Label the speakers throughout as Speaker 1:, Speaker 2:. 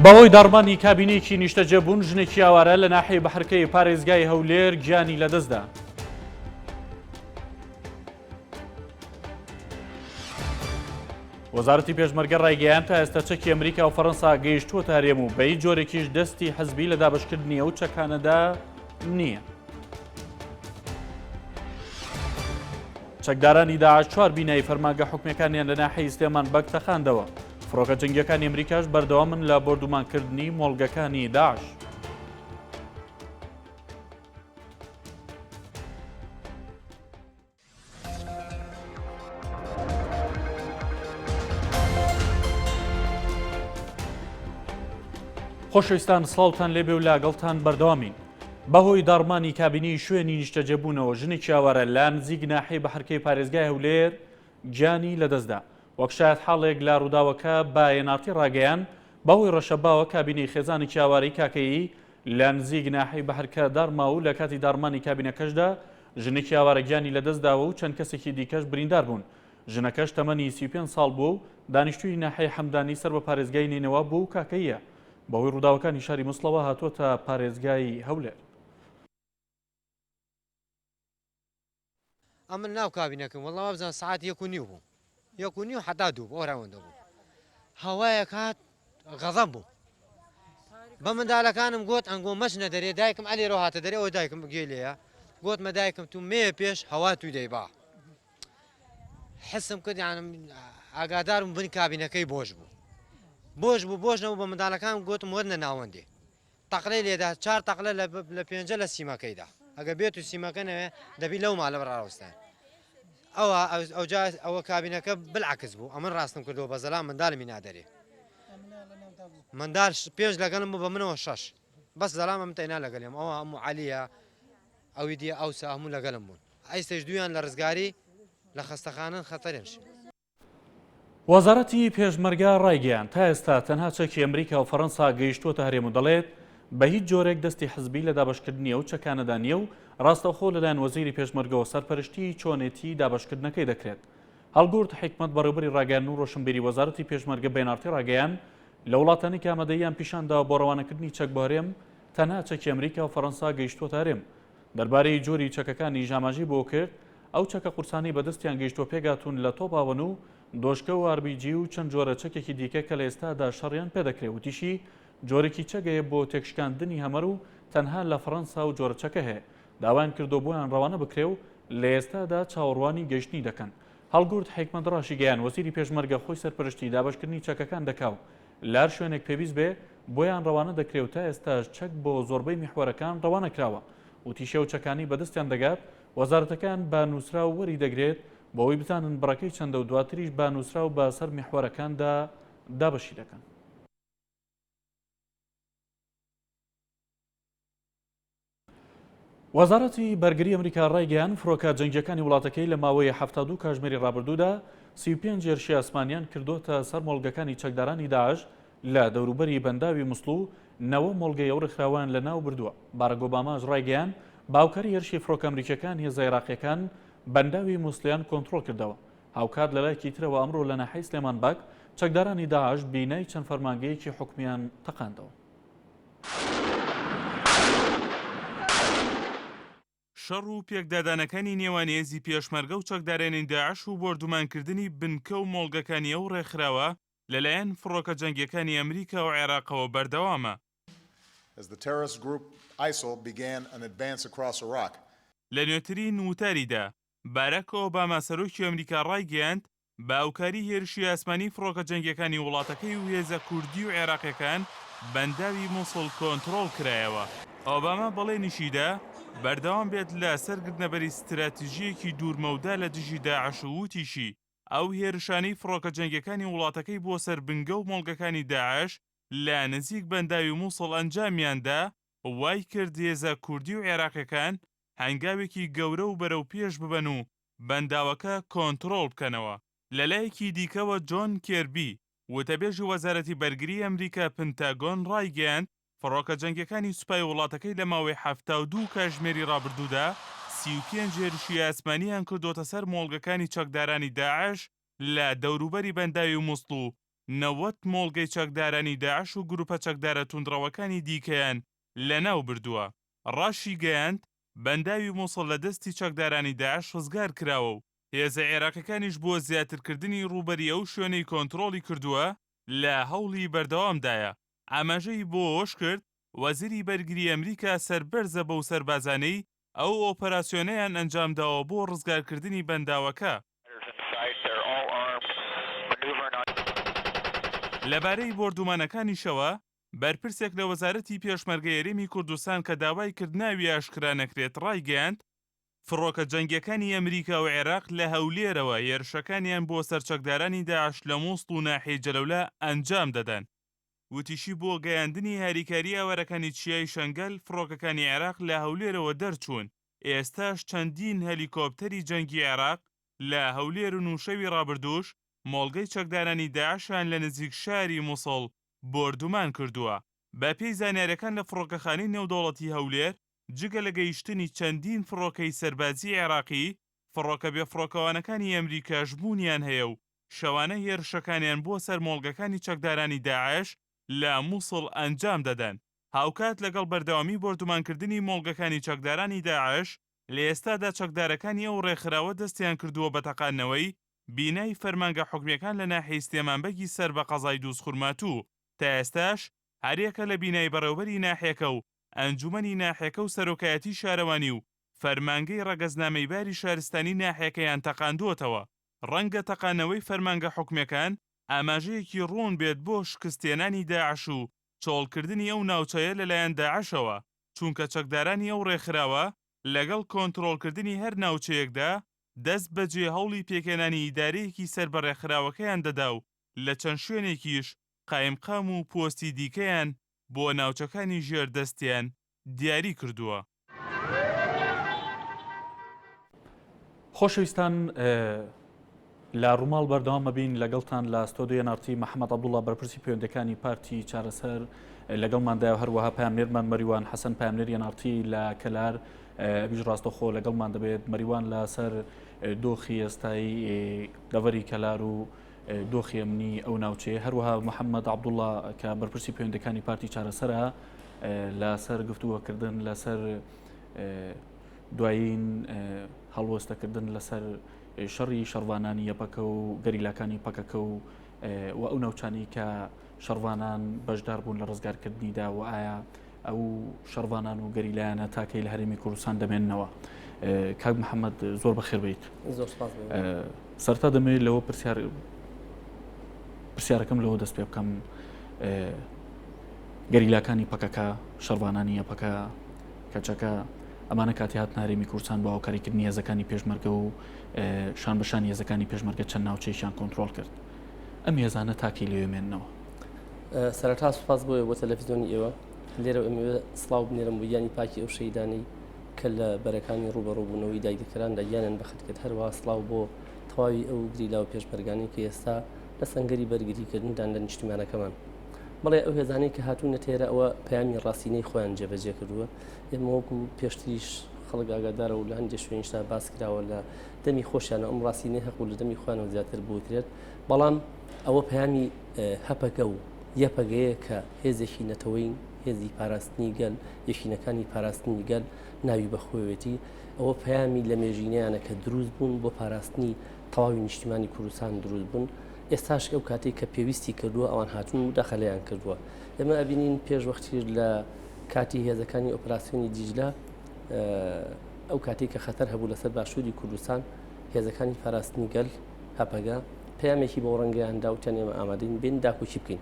Speaker 1: بەهۆی داڕمانی کابینێکی نیشتەجێبوون ژنێکی ئاوارە لە ناحیەی بەحرکەی پارێزگای هەولێر گیانی لەدەستدا. وەزارەتی پێشمەرگە ڕایگەیان تا ئێستا چەکی ئەمریکا و فەڕەنسا گەیشتووەتە هەرێم و بە هیچ جۆرێکیش دەستی حەزبی لە دابەشکردنی ئەو چەکانەدا نییە. چەکدارانی داعش 4 بینایی فەرمانگە حکومەکانیان لە ناحیەی سلێمان بەگ تەخاندەوە. فڕۆکە جەنگیەکانی ئەمریکاش بەردەوامن لە بۆردومانکردنی مۆڵگەکانی داعش. خۆشەویستان سڵاوتان لێبێ و لاگەڵتان بەردەوامین. بەهۆی داڕمانی کابینی شوێنی نیشتەجێبوونەوە ژنێکی ئاوارە لە نزیک ناحیەی بەحرکەی پارێزگای هەولێر گیانی لەدەستدا. وەک شایەت حاڵێک لە ڕووداوەکە با هێنارتی ڕاگەیان بەهۆی ڕەشەباوە کابینی خێزانێکی ئاوارەی کاکەیی لە نزیک ناحیەی بەحرکە دارما و لە کاتی داڕمانی کابینەکەشدا ژنێکی ئاوارە گیانی لەدەستداوە و چەند کەسێکی دیکەش بریندار بوون. ژنەکەش تەمەنی 35 ساڵ بووە و دانیشتووی ناحیەی حەمدانی سەر بە پارێزگای نینەوە بوو و کاکەیە. بەهۆی ڕووداوەکانی شاری موسڵەوە هاتووەتە پارێزگای هەولێر.
Speaker 2: ئەمن ناو کابینەکەم وەڵام بزان سعات 1:30 بوو 1:30 حتا 2 بۆ ڕەوەندە بوو هەوایەک هات غەزەب بوو بە منداڵەکانم گوت ئەنگۆ مەچنە دەرێ دایکم ئەلێرە هاتە دەرێ ئەوە دایکم گوێ لێیە گوتمە دایکم تو مێ پێش هەوا توی دەیبا حسم کرد یانم ئاگادارم بن کابینەکەی بۆش نەبوو بە منداڵەکان گوتم وەرنە ناوەندێ تەقلەی لێدا 4 تەقلە لە 5 لە سیمەکەیدا ئەگە بێت و سیمەکە نەوێ دەبی لەو ماڵە بەڕاوستان ئەوە کابینەکە بالعکس بوو ئەمن ڕاستم کردەوە بە زەلام منداڵمی نادەرێ منداڵ پێش لەگەڵم بوو بە منەوە 6 بەس زەلام ئەم تەینا لەگەڵێم ئەوە هەموو عەلیە ئەوی دی ئەوسا هەموو لەگەڵم بوون ئەیسەش دویان لە ڕزگاری لە خەستەخانەن خەتەرێنش.
Speaker 1: وەزارەتی پێشمەرگە ڕایگەیان تا ئێستا تەنها چەکی ئەمریکا و فەڕەنسا گەیشتووەتە هەرێم و دەڵێت بە هیچ جۆرێک دەستی حزبی لە دابەشکردنی ئەو چەکانەدا نییە و ڕاستەوخۆ لەلایەن وەزیری پێشمەرگەوە سەرپەرشتی چۆنێتی دابەشکردنەکەی دەکرێت. هەڵگورد حکمەت بەڕێوەبەری ڕاگەیاندن و ڕۆشنبیری وەزارەتی پێشمەرگە بەینارتی ڕاگەیان لە وڵاتانی ئامادەییان پیشانداوە بۆ ڕەوانەکردنی چەک بە هەرێم تەنها چەکی ئەمریکا و فەڕەنسا گەیشتووەتە هەرێم. دەربارەی جۆری چەکەکانی ژاماژی بۆ کرد ئەو چەکە قورسانی بەدەستیان گەیشتووە پێگاتون لە تۆپاون و دۆشکە و ئاربیجی و چەند جۆرە چەکێکی دیکە کە لە ئێستادا شەڕیان پێدەکرێت وتیشی جۆرێکی چەکەیە بۆ تێکشکاندنی هەمەر و تەنها لە فەڕەنسا و جۆرە چەکە هەیە داوایان کردو بۆیان ڕەوانە بکرێ و لە ئێستادا چاوەڕوانی گەشتنی دەکەن. هەڵگورد حکمەت ڕاشی گەیان وەزیری پێشمەرگە خۆی سەرپەرشتی دابەشکردنی چەکەکان دەکاو لار شوێنێک پێویست بێ بۆیان ڕەوانە دەکرێت و تا ئێستاش چەک بۆ زۆربەی میحوەرەکان ڕەوانە کراوە وتیشە و چەکانی بەدەستیان دەگات وەزارەتەکان بە نووسرا و وەری دەگرێت بەوەی بزانن بڕەکەی چەندە و دواتریش بە نووسرا و بە سەر میحوەرەکاندا دابەشی دەکەن. وەزارەتی بەرگری ئەمریکا ڕایگەیان فڕۆکە جەنگیەکانی وڵاتەکەی لە ماوەی 72 کاتژمێری ڕابردوودا 35 هێرشی ئاسمانیان کردوتە سەر مۆڵگەکانی چەکدارانی داعش لە دەوروبەری بەنداوی موسڵ و 90 مۆڵگەی ئەو ڕێکخراوان لە ناو بردووە. باراک ئۆباماش ڕایگەیان باوکاری هێرشی فڕۆکە ئەمریکیەکان هێزە عێراقیەکان بەنداوی موسڵیان کۆنتڕۆڵ کردەوە. هاوکات لە لایەکی ترەوە ئەمڕۆ لە ناحیەی سلێمان باگ چەکدارانی داعش بینای چەند فەرمانگەیەکی حکومیان تەقاندەوە.
Speaker 3: شەڕ و پێکدادانەکانی نێوان هێزی پێشمەرگە و چەکدارێنی داعش و بۆردومانکردنی بنکە و مۆڵگەکانی ئەو ڕێکخراوە لەلایەن فڕۆکە جەنگیەکانی ئەمریکا و عێراقەوە بەردەوامە. لە نوێترین وتاریدا باراک ئۆباما سەرۆکی ئەمریکا ڕایگەیاند باوکاری هێرشی ئاسمانی فڕۆکە جەنگیەکانی وڵاتەکەی و هێزە کوردی و عێراقیەکان بەنداوی موسڵ کۆنتڕۆڵ کرایەوە. ئۆباما بەڵێنیشیدا بەردەوام بێت لە سەرگردنەبەری ستراتیژیەکی دوورمەودا لە دژی داعش و وتیشی ئەو هێرشانەی فڕۆکە جەنگیەکانی وڵاتەکەی بۆ سەر بنگە و مۆڵگەکانی داعش لە نزیک بەنداوی موسڵ ئەنجامیاندا وای کرد هێزە کوردی و عێراقیەکان هەنگاوێکی گەورە و بەرەو پێش ببەن و بەنداوەکە کۆنتڕۆڵ بکەنەوە. لەلایەکی دیکەوە جۆن کێربی وتەبێژی وەزارەتی بەرگری ئەمریکا پنتاگۆن ڕایگەیاند فڕۆکە جەنگیەکانی سوپای وڵاتەکەی لە ماوەی 72 کاتژمێری ڕابردوودا 35 هێرشی ئاسمانیان کردوتە سەر مۆڵگەکانی چەکدارانی داعش لە دەوروبەری بەنداوی موسڵ و 90 مۆڵگەی چەکدارانی داعش و گروپە چەکدارە توندڕەوەکانی دیکەیان لەناو بردووە. ڕاشی گەیاند بەنداوی مووسڵ لە دەستی چەکدارانی داعش ڕزگار کراوە و هێزە عێراقیەکانیش بۆ زیاترکردنی ڕوبەری ئەو شوێنەی کۆنتڕۆڵی کردووە لە هەوڵی بەردەوامدایە. ئاماژەی بۆ ئەوەش کرد وەزیری بەرگری ئەمریکا سەربەرزە بەو سەربازانەی ئەو ئۆپەراسیۆنەیان ئەنجامداوە بۆ ڕزگارکردنی بەنداوەکە. لەبارەی بۆردومانەکانیشەوە بەرپرسێک لە وەزارەتی پێشمەرگە یاریمی کوردستان کە داوای کردناوی ئاشکرا نەکرێت ڕایگەیاند فڕۆکە جەنگیەکانی ئەمریکا و عێراق لە هەولێرەوە هێرشەکانیان بۆ سەرچەکدارانی داعش لە مووسڵ و ناحیەی جەلەولە ئەنجام دەدەن. وتیشی بۆ گەیاندنی هاریکاری ئاوەرەکانی چیای شەنگەل فڕۆکەکانی عێراق لە هەولێرەوە دەرچوون. ئێستاش چەندین هەلیکۆپتەری جەنگی عێراق لە هەولێرن و شەوی ڕابردووش مۆڵگەی چەکدارانی داعشان لە نزیک شاری مووسڵ بۆردومان کردووە. بە پێی زانیاریەکان لە فڕۆکەخانەی نێودەوڵەتی هەولێر جگە لە گەیشتنی چەندین فڕۆکەی سەربازی عێراقی فڕۆکە بێفڕۆکەوانەکانی ئەمریکاش بوونیان هەیە و شەوانە هێرشەکانیان بۆ سەر مۆڵگەکانی چەکدارانی داعش لە مووسڵ ئەنجام دەدەن. هاوکات لەگەڵ بەردەوامی بۆردومانکردنی مۆڵگەکانی چەکدارانی داعش لە ئێستادا چەکدارەکانی ئەو ڕێکخراوە دەستیان کردووە بە تەقانەوەی بینای فەرمانگە حکومیەکان لە ناحیەی سلێمانبەگی سەر بە قەزای دووسخورماتوو. تا ئێستاش هەریەکە لە بینای بەڕێوەبەری ناحیەکە و ئەنجومەنی ناحیەکە و سەرۆکایەتی شارەوانی و فەرمانگەی ڕەگەزنامەی باری شارستانی ناحیەکەیان تەقاندووەتەوە. ڕەنگە تەقانەوەی فەرمانگە حکومیەکان ئاماژەیەکی ڕوون بێت بۆ شکستێنانی داعش و چۆڵکردنی ئەو ناوچەیە لەلایەن داعشەوە، چونکە چەکدارانی ئەو ڕێکخراوە لەگەڵ کۆنتڕۆڵکردنی هەر ناوچەیەکدا دەست بەجێ هەوڵی پێکێنانی ئیدارەیەکی سەر بە ڕێکخراوەکەیان دەدا و لە چەند شوێنێکیش قایمقام و پۆستی دیکەیان بۆ ناوچەکانی ژێردەستیان دیاری کردووە.
Speaker 1: خۆشەویستان لە ڕووماڵ بەردەوام بین لەگەڵتان لە ستۆدیۆ نارتی محەممەد عەبدوڵڵا بەرپرسی پەیوەندەکانی پارتی چارەسەر لەگەڵماندایە هەروەها پامنێرمان مەریوان حەسەن پامنێری نارتی لە کەلار بیژ ڕاستەخۆ لەگەڵمان دەبێت مەریوان لەسەر دۆخی ئێستایی دەڤەری کەلار و دۆخی ئەمنی ئەو ناوچەیە هەروەها محەممەد عەبدوڵڵا کە بەرپرسی پەیوەندەکانی پارتی چارەسەرە لەسەر گفتووەکردن لەسەر دوایین هەڵوەستەکردن لەسەر شەڕی شەڕوانانی یەپەکە و گەریلاکانی پەکەکە و ئەو ناوچانی کە شەڕوانان بەشدار بوون لە ڕزگارکردنیدا و ئایا ئەو شەڕوانان و گەریلایانە تاکەی لە هەرێمی کوردستان دەمێننەوە. کاک محەممەد زۆر بەخێر بیت. سەرتا دەمەوێت لەوە پرسیارەکەم لەوە دەست پێ بکەم گەریلاکانی پەکەکە شەڕوانانی یەپەکە کەچەکە ئەمانە کاتی هات هەرێمی کوردستان بۆ هاوکاریکردنی هێزەکانی پێشمەرگە و شانبەشانی هێزەکانی پێشمەرگە چەند ناوچەیشیان کۆنتڕۆڵ کرد. ئەم هێزانە تاکی لێوێمێننەوە.
Speaker 4: سەرەتا سوپاس بۆیە بۆ تەلەڤیزیۆنی ئێوە لێرە ئەمەوێ سڵاو بنێرم بۆ یانی پاکی ئەو شەیدانەی کە لە بەرەکانی ڕوبەڕووبوونەوەی دایکەکەراندا یانیان بەخەتکرد هەروە سڵاو بۆ تەواوی ئەو گریلا و پێشمەرگانی کە ئێستا لە سەنگەری بەرگریکردنیدان لە نیشتیمانەکەمان. بەڵێ ئەو هێزانەی کە هاتوونە تێرە ئەوە پەیامی ڕاستینەی خۆیان جێبەجێ کردووە. ئێمە وەکو پێشتریش خەڵک ئاگادارە و لە هەندێک شوێنشتا باس کراوە لە دەمی خۆشیانە ئەم ڕاستینەی هەقوو لە دەمی خوانەوە زیاتر بوترێت. بەڵام ئەوە پەیامی هەپەکە و یەپەگەیە کە هێزێکی نەتەوەی هێزی پاراستنی گەل یەکینەکانی پاراستنی گەل ناوی بەخۆوێتی ئەوە پەیامی لە مێژینەیانە کە دروست بوون بۆ پاراستنی تەواوی نیشتیمانی کوردستان دروست بوون. ئێستاش ئەو کاتێک کە پێویستی کردووە ئەوان هاتوون و دەخەلەیان کردووە. ئێمە ئەبینین پێشوەختی لە کاتی هێزەکانی ئۆپراسیۆنی دیجلە ئەو کاتێک کە خەتەر هەبوو لەسەر باشووری کوردستان هێزەکانی پاراستنی گەل هەپەگە پەیامێکی بۆ ڕەنگەیاندا و تەنێ ئێمە ئامادەین بین داکوچی بکەین.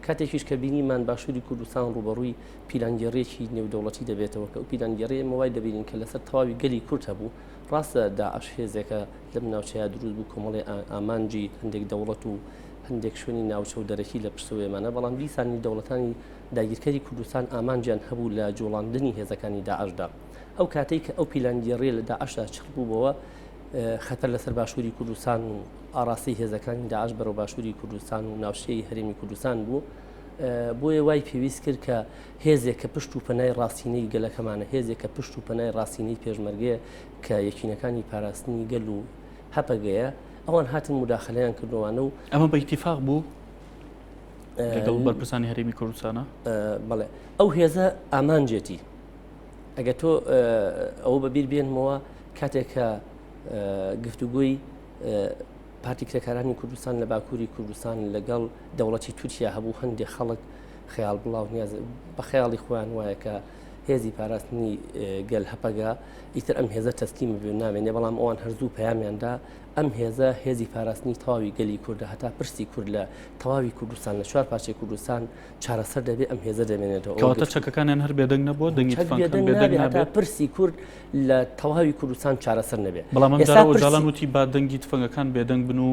Speaker 4: کاتێکیش کە بینیمان باشووری کوردستان ڕوبەڕووی پیلانگەڕێکی نێودەوڵەتی دەبێتەوە کە ئەو پیلانگەڕێ ئێمە وای دەبینین کە لەسەر تەواوی گەلی کورد هەبوو. ڕاستە داعش هێزێکە لەم ناوچەیە دروست بوو کۆمەڵی ئامانجی هەندێک دەوڵەت و هەندێک شوێنی ناوچە و دەرەکی لە پشتەوەیمانە بەڵام دیسانی دەوڵەتانی داگیرکەری کوردستان ئامانجیان هەبوو لە جوڵاندنی هێزەکانی داعشدا. ئەو کاتێک کە ئەو پیلانگەڕێ لە داعشدا چڕ بووبەوە خەتەر لەسەر باشووری کوردستان و ئاڕاستی هێزەکانی داعش بەرەو باشووری کوردستان و ناوچەی هەرێمی کوردستان بوو. بۆیە وای پێویست کرد کە هێزێک کە پشت و پەنای ڕاستینەی گەلەکەمانە هێزێک کە پشت و پەنای ڕاستینەی پێشمەرگەیە کە یەکینەکانی پاراستنی گەل و هەپەگەیە ئەوان هاتن مداخلەیان کردوانە و
Speaker 1: ئەمە بە ئیتیفاق بوو لەگەڵ بەرپرسانی هەرێمی کوردستانە
Speaker 4: بەڵێ ئەو هێزە ئامانجێتی ئەگە تۆ ئەوە بەبییر بێنمەوە کاتێککە گفتوگوی پارتی کرێکارانی کوردستان لە باکووری کوردستان لەگەڵ دەوڵەتی تورکیا هەبوو هەندێک خەڵک خەیاڵ بڵاو نیاز بە خەیاڵی خۆیان وایە کە هێزی پاراستنی گەل هەپەگا ئیتر ئەم هێزە تەسکیم بێ نامێنێ بەڵام ئەوان هەرزوو پەیامیاندا ئەم هێزە هێزی پاراستنی تەواوی گەلی کووردە هەتا پرسی کورد لە تەواوی کوردستان لە چوار پارچەی کوردستان چارەسەر دەبێت ئەم هێزە دەمێنێتەوە
Speaker 1: کەواتە چەکەکانیان هەر بێدەنگ نەبووە دەنگی
Speaker 4: هەتا پرسی کورد لە تەواوی کوردستان چارەسەر نەبێت
Speaker 1: بەڵام ئەمجارەوە جاڵان وتی با دەنگی تفەنگەکان بێدەنگ بن و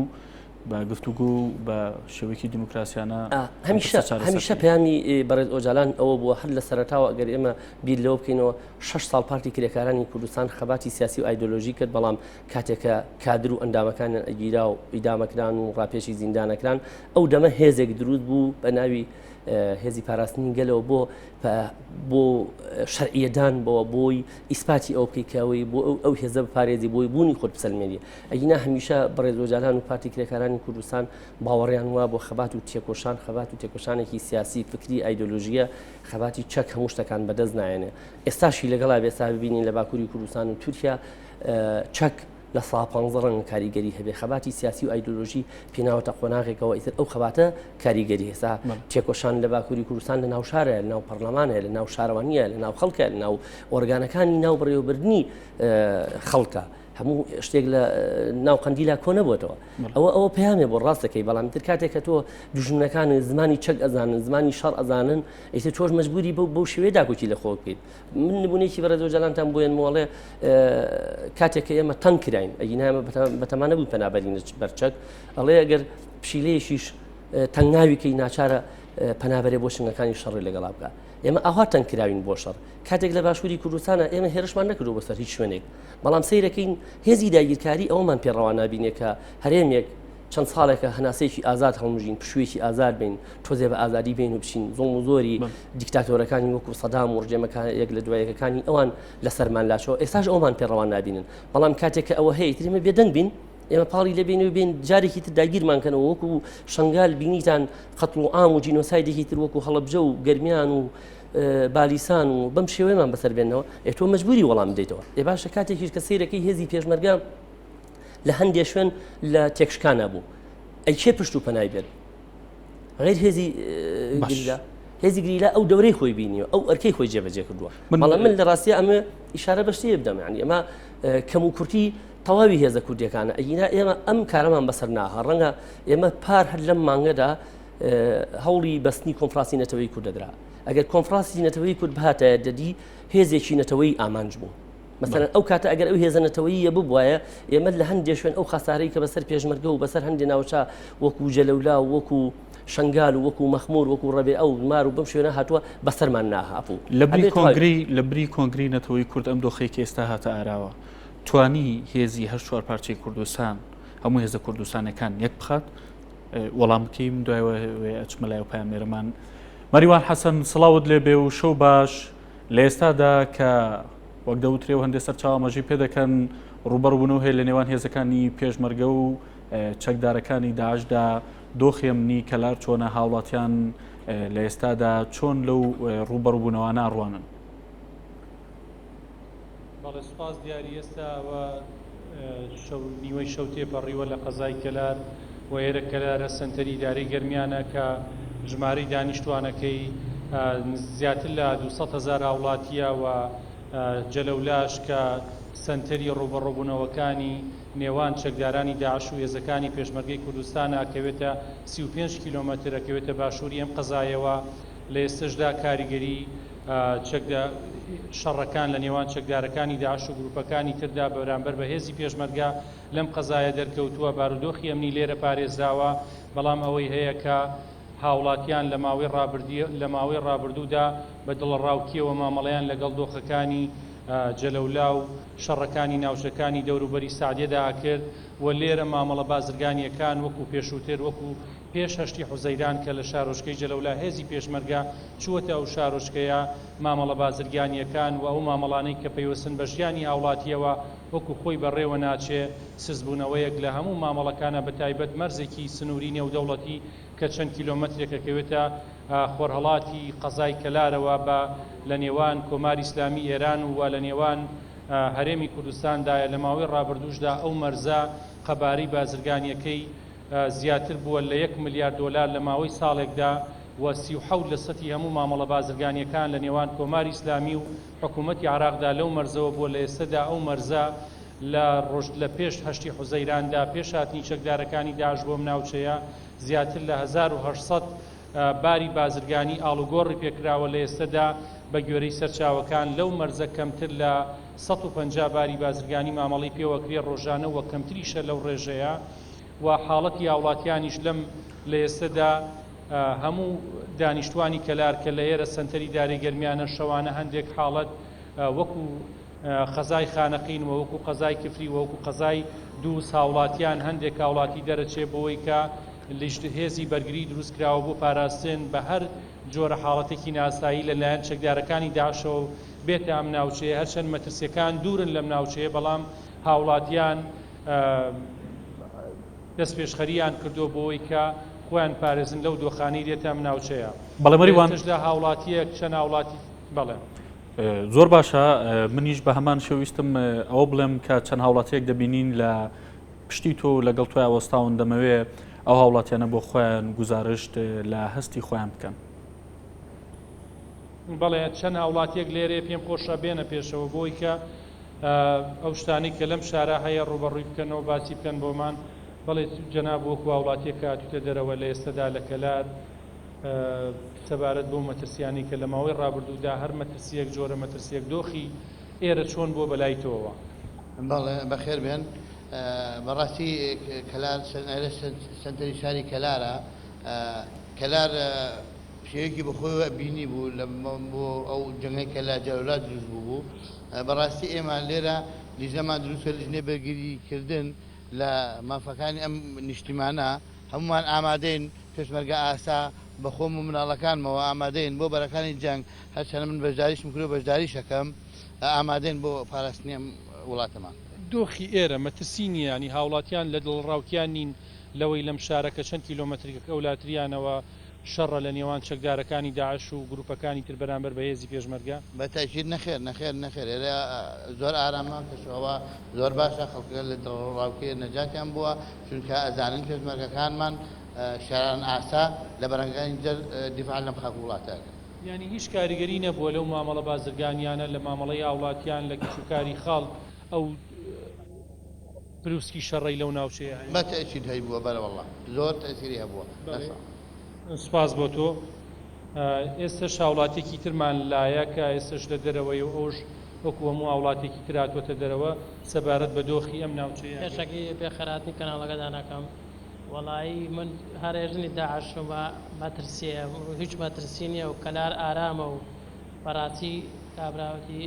Speaker 1: بە گفتوگو بە شێوەیەکی دیموکراسیانە
Speaker 4: هەمیشە پەیامی بەڕێز ئۆجالان ئەوە بووە هەر لە سەرەتاوە ئەگەر ئێمە بیر لەوە بکەینەوە 6 ساڵ پارتی کرێکارانی کوردستان خەباتی سیاسی و ئایدۆلۆژی کرد بەڵام کاتێکە کادر و ئەندامەکانیان ئەگیرا و ئیدامەکران و ڕاپێشی زیندانەکران ئەو دەمە هێزێک دروست بوو بە ناوی هێزی پاراستنی گەلەوە بۆ شەرعیەدان بۆی ئیسپاتی ئەو بکەیتەوەی بۆ ئەو هێزە بپارێزی بۆی بوونی خۆت بسەلمێنی ئەگینا هەمیشە بەڕێز ئۆجالان و پارتی کرێکارانی کوردستان باوەڕیان وە بۆ خەبات و تێکۆشان خەبات و تێکۆشانێکی سیاسی فکری ئایدۆلۆژیە خەباتی چەک هەموو شتەکان بەدەست نایێنێ ئێستاشی لەگەڵا بێسا ببینین لە باکووری کوردستان و تورکیا چەک لە 15 ڕەنگ کاریگەری هەبێ خەباتی سیاسی و ئایدۆلۆژی پێناوەتە قۆناغێکەوە ئیتر ئەو خەباتە کاریگەری هێستا تێکۆشان لە باکووری کوردستان لە ناو شارە لە ناو پەرلەمانە لە ناو شارەوانیە لە ناو خەڵکە لە ناو ئۆرگانەکانی ناو بڕێوەبردننی خەڵکە هەموو شتێک لە ناو قەندیلا کۆ نەبووتەوە ئەوە پەیامێ بۆ ڕاستەکەی بەڵام تر کاتێک کە تۆ دوژمنەکان زمانی چەک ئەزانن زمانی شەڕ ئەزانن ئیتر تۆش مەجبوری بەو شێوەیە داکوتی لە خۆ بکەیت من نمونەیەکی بەڕێز ئۆجالانتان بۆیان مۆڵێ کاتێککە ئێمە تەنگ کراین ئەگینا ئێمە بەتەمانە بوو پەنابەرین بەرچەک ئەڵێ ئەگەر پشیلەیەشیش تەنگناویکەی ناچارە پەنابەرێ بۆ شنگەکانی شەڕی لەگەڵا بکە ئێمە ئاوا تەنگ کراوین بۆ شەڕ کاتێک لە باشووری کوردستانە ئێمە هێرشمان نەکردو بەسەر هیچ شوێنێک بەڵام سەیرەکەین هێزی داگیرکاری ئەومان پێڕەوا نابینێت کە هەرێمێک چەند ساڵێکە هەناسەیەکی ئازاد هەڵمژین پشوویەکی ئازاد بین تۆزێ بە ئازادی بین و بچین زۆڵ و زۆری دیکتاتۆرەکانی وەکو سەدام و ڕژێمەکان یەک لە دوایەکەکانی ئەوان لەسەرمان لاشەوە ئێستاش ئەومان پێڕەوا نابینن بەڵام کاتێککە ئەوە هەیە تریمە بێدەنگ بین ئێمە پاڵی لەبێن و بێن جارێکی تر داگیرمانکەنەوە وەکو شنگال بینیتان قەتڵ و ئام و جینۆسایدێکی تر وەکو هەڵەبجە و گەرمیان و بالیسان و بەم شێوەیەمان بەسەر بێنەوە تۆ مەجبوری وەڵام بدەیتەوە باشە کاتێکیش کە سیرەکەی هێزی پێشمەرگە لە هەندێک شوێن لە تێکشکانە بوو ئەی چێ پشت و پەنای بێت غیر هێزی گریلا هێزی گریلا ئەو دەورەی خۆی بینیوە ئەو ئەرکەی خۆی جێبەجێ کردووە بەڵام من لە ڕاستیە ئەمە ئیشارە بەشتەیە بدەم ینی ئەمە کەم و کورتی تەواوی هێزە کوردیەکانە ئەگینا ئێمە ئەم کارەمان بەسەر ناها ڕەنگە ئێمە پار هەر لەم مانگەدا هەوڵی بەستنی کۆنفراسی نەتەوەی کوردەدرا ئەگەر کۆنفراسی نەتەوەی کورد بهاتە دەدی هێزێکی نەتەوەی ئامانج بوو مثلا ئەو کاتە ئەگەر ئەو هێزە نەتەوەییە ببوایە ئێمە لە هەندێک شوێن ئەو خەسارەی کە بەسەر پێشمەرگە و بەسەر هەندێک ناوچە وەکو جەلەولا و وەکو شنگال و وەکو مەخمور وەکو ڕەبێ ئەو مار و بەم شوێنە هاتووە بەسەرمان ناهاپوو
Speaker 1: لە بری کۆنگری نەتەوەی کورد ئەم دۆخەیەکی ئێستا هاتە ئاراوە توانی هێزی هەر چوار پارچەی کوردستان هەموو هێزە کوردستانەکان یەک بخات وەڵام بکەیم دوایەوە ئەچمە لای و پامێرەمان مەریوان حەسەن سڵاوت لێ بێ و شەو باش لە ئێستادا کە وەک دەوترێ و هەندێک سەرچاوەمەژی پێ دەکەن ڕوبەڕبوونەوە هەیە لە نێوان هێزەکانی پێشمەرگە و چەکدارەکانی داعشدا دۆخی ئەمنی کەلار چۆنە هاوڵاتیان لە ئێستادا چۆن لەو ڕوبەڕبوونەوانە ڕوانن
Speaker 5: بەڵێ سوپاس دیاری ئێستاوە نیوەی شەو تێپەڕیوە لە قەزای کەلار و ئێرە کەلارە سنتەری ئیدارەی گەرمیانە کە ژمارەی دانیشتوانەکەی زیاتر لە 200,000 هاوڵاتیە و جەلەولاش کە سنتەری ڕوبەڕووبوونەوەکانی نێوان چەکدارانی داعش و هێزەکانی پێشمەرگەی کوردستان ئەکەوێتە 35 کیلۆمەتر ئەکەوێتە باشووری ئەم قەزایەوە لە ئێستشدا کاریگەری شەڕەکان لە نێوان چەکدارەکانی داعش و گروپەکانی تردا بەرامبەر بە هێزی پێشمەرگە لەم قەزایە دەرکەوتووە بارودۆخی ئەمنی لێرە پارێزراوە بەڵام ئەوەی هەیە کە هاوڵاتیان لە ماوەی ڕابردوودا بە دڵڕاوکیەوە مامەڵەیان لەگەڵ دۆخەکانی جەلەولا و شەڕەکانی ناوچەکانی دەوروبەری سعدیەدا کرد و لێرە مامەڵە بازرگانیەکان وەکو پێشووتر وەکو پێش هەشتی حوزەیران کە لە شارۆچکەی جەلەولا هێزی پێشمەرگە چووەتە ئەو شارۆچکەیە مامەڵە بازرگانیەکان و ئەو مامەڵانەی کە پەیوەستن بە ژیانی هاوڵاتیەوە وەکو خۆی بەڕێوە ناچێ سزبوونەوەیەک لە هەموو مامەڵەکانە بە تایبەت مەرزێکی سنووری نێودەوڵەتی کە چەند کیلۆمەترێکەکەوێتە خۆرهەڵاتی قەزای کەلارەوە بە لە نێوان کۆماری ئیسلامی ئێران و لە نێوان هەرێمی کوردستاندایە لە ماوەی ڕابردووشدا ئەو مەرزە قەبارەی بازرگانیەکەی زیاتر بووە لە 1 ملیار دۆلار لە ماوەی ساڵێکدا و 37 لە سەتی هەموو مامەڵە بازرگانیەکان لە نێوان کۆماری ئیسلامی و حکوومەتی عراقدا لەو مەرزەوە بووە لە ئێستادا ئەو مەرزە لە پێش هەشتی حوزەیراندا پێش هاتنی چەکدارەکانی داعش بۆ ناوچەیە زیاتر لە 1800 باری بازرگانی ئاڵوگۆڕی پێکراوە لە ئێستادا بە گوێرەی سەرچاوەکان لەو مەرزە کەمتر لە 150 باری بازرگانی مامەڵی پێوەکرێ ڕۆژانە و کەمتریشە لەو ڕێژەیە و حاڵەتی هاوڵاتیانیش لەم لە ئێستادا هەموو دانیشتوانی کەلار کە لە ئێرە سنتەری دارێگەرمیانە شەوانە هەندێک حاڵەت وەکو قەزای خانەقین و وەکو قەزای کفری و وەکو قەزای دوو هاوڵاتیان هەندێک هاوڵاتی دەرەچێ بۆی کە هێزی بەرگری دروستکراوە بۆ پاراستن بە هەر جۆرە حاڵەتێکی ناسایی لەلایەن چەکدارەکانی داعشەوە بێتە ئەم ناوچەیە هەرچەند مەترسیەکان دوورن لەم ناوچەیە بەڵام هاوڵاتیان دەست پێشخەریان کردو بۆی کە خۆیان پارێزن لەو دۆخانەی دێتە ئەم ناوچەیە
Speaker 1: بەڵێ مەریوان
Speaker 5: تشدا هاوڵاتیەک چەند هاوڵاتی بەڵێ
Speaker 1: زۆر باشە منیش بە هەمان شێویستم ئەوە بڵێم کە چەند هاوڵاتیەک دەبینین لە پشتی تۆ لەگەڵ تۆی ئەوەستاون دەمەوێ ئەو هاوڵاتیانە بۆ خۆیان گزارشت لە هەستی خۆیان بکەن
Speaker 5: بەڵێ چەند هاوڵاتیەک لێرێ پێم خۆشە بێنە پێشەوە بۆی کە ئەو شتانەی کە لەم شارە هەیە ڕوبەڕووی بکەنەوە باسی بکەن بۆمان بەڵێ جەناب وەکو هاوڵاتیەک کاتوتە دەرەوە لە ئێستادا لە کەلار سەبارەت بۆ مەترسیانی کە لە ماوەی ڕابردوودا هەر مەترسیەک جۆرە مەترسیەک دۆخی ئێرە چۆن بۆ بەلای تۆوە
Speaker 6: بەڵێ بەخێر بێن بەڕاستی کەلار سنتەری شاری کەلارە کەلار شەیەکی بەخۆیوە بینی بوو بۆ ئەو جەنگەی کە لە جەلەولات دروست بوو بەڕاستی ئێمە لێرە لیژەمان دروستە لیژنەی بەرگریکردن لە مافەکانی ئەم نیشتیمانە هەمومان ئامادەین پێشمەرگە ئاسا بەخۆم و مناڵەکانمەوە ئامادەین بۆ بەرەکانی جەنگ هەرچەنە من بەشداریشم کرد و بەشداری شەکەم ئامادەین بۆ پاراستنی وڵاتەمان
Speaker 5: دۆخی ئێرە مەترسی نیە ینی هاوڵاتیان لە دڵڕاوکیان نین لەوەی لەم شارەکە چەند کیلۆمەترێک ئەولاتریانەوە شەڕە لە نێوان چەکدارەکانی داعش و گروپەکانی تر بەرامبەر بە هێزی پێشمەرگە
Speaker 6: بە تاکید نەخێر نەخێر نەخێر ئێرە زۆر ئارامە کەشەوە زۆر باشە خەڵکە لە دڵڕاوکێ نەجاتیان بووە چونکە ئەزانن پێشمەرگەکانمان شاران ئاسا لە بەرەنگانی دیفاع لەم خاک وڵاتەکە
Speaker 5: ینی هیچ کاریگەری نەبووە لەو مامەڵە بازرگانیانە لە مامەڵەی هاوڵاتیان لە کشوکاری خاڵ ئەو پرووسکی شەڕی لەو ناوچەیە
Speaker 6: بە تەئکید هەی بووە بەرە وەڵڵا زۆر تەسیری هەبووە
Speaker 5: سوپاس بۆ تۆ ئێستش هاوڵاتێکی ترمان لایە کە ئێستش لە دەرەوەی و ئەوش وەکو هەموو هاوڵاتێکی تراتوەتە دەرەوە سەبارەت بە دۆخی ئەم ناوچەیە
Speaker 7: پێشەکەی پێخەراتنی کەناڵەکە داناکەم وەڵایی من هەرێژنی داعشمە مەترسیە هیچ مەترسی نییە و کەلار ئارامە و بەڕاستی کابراوەتی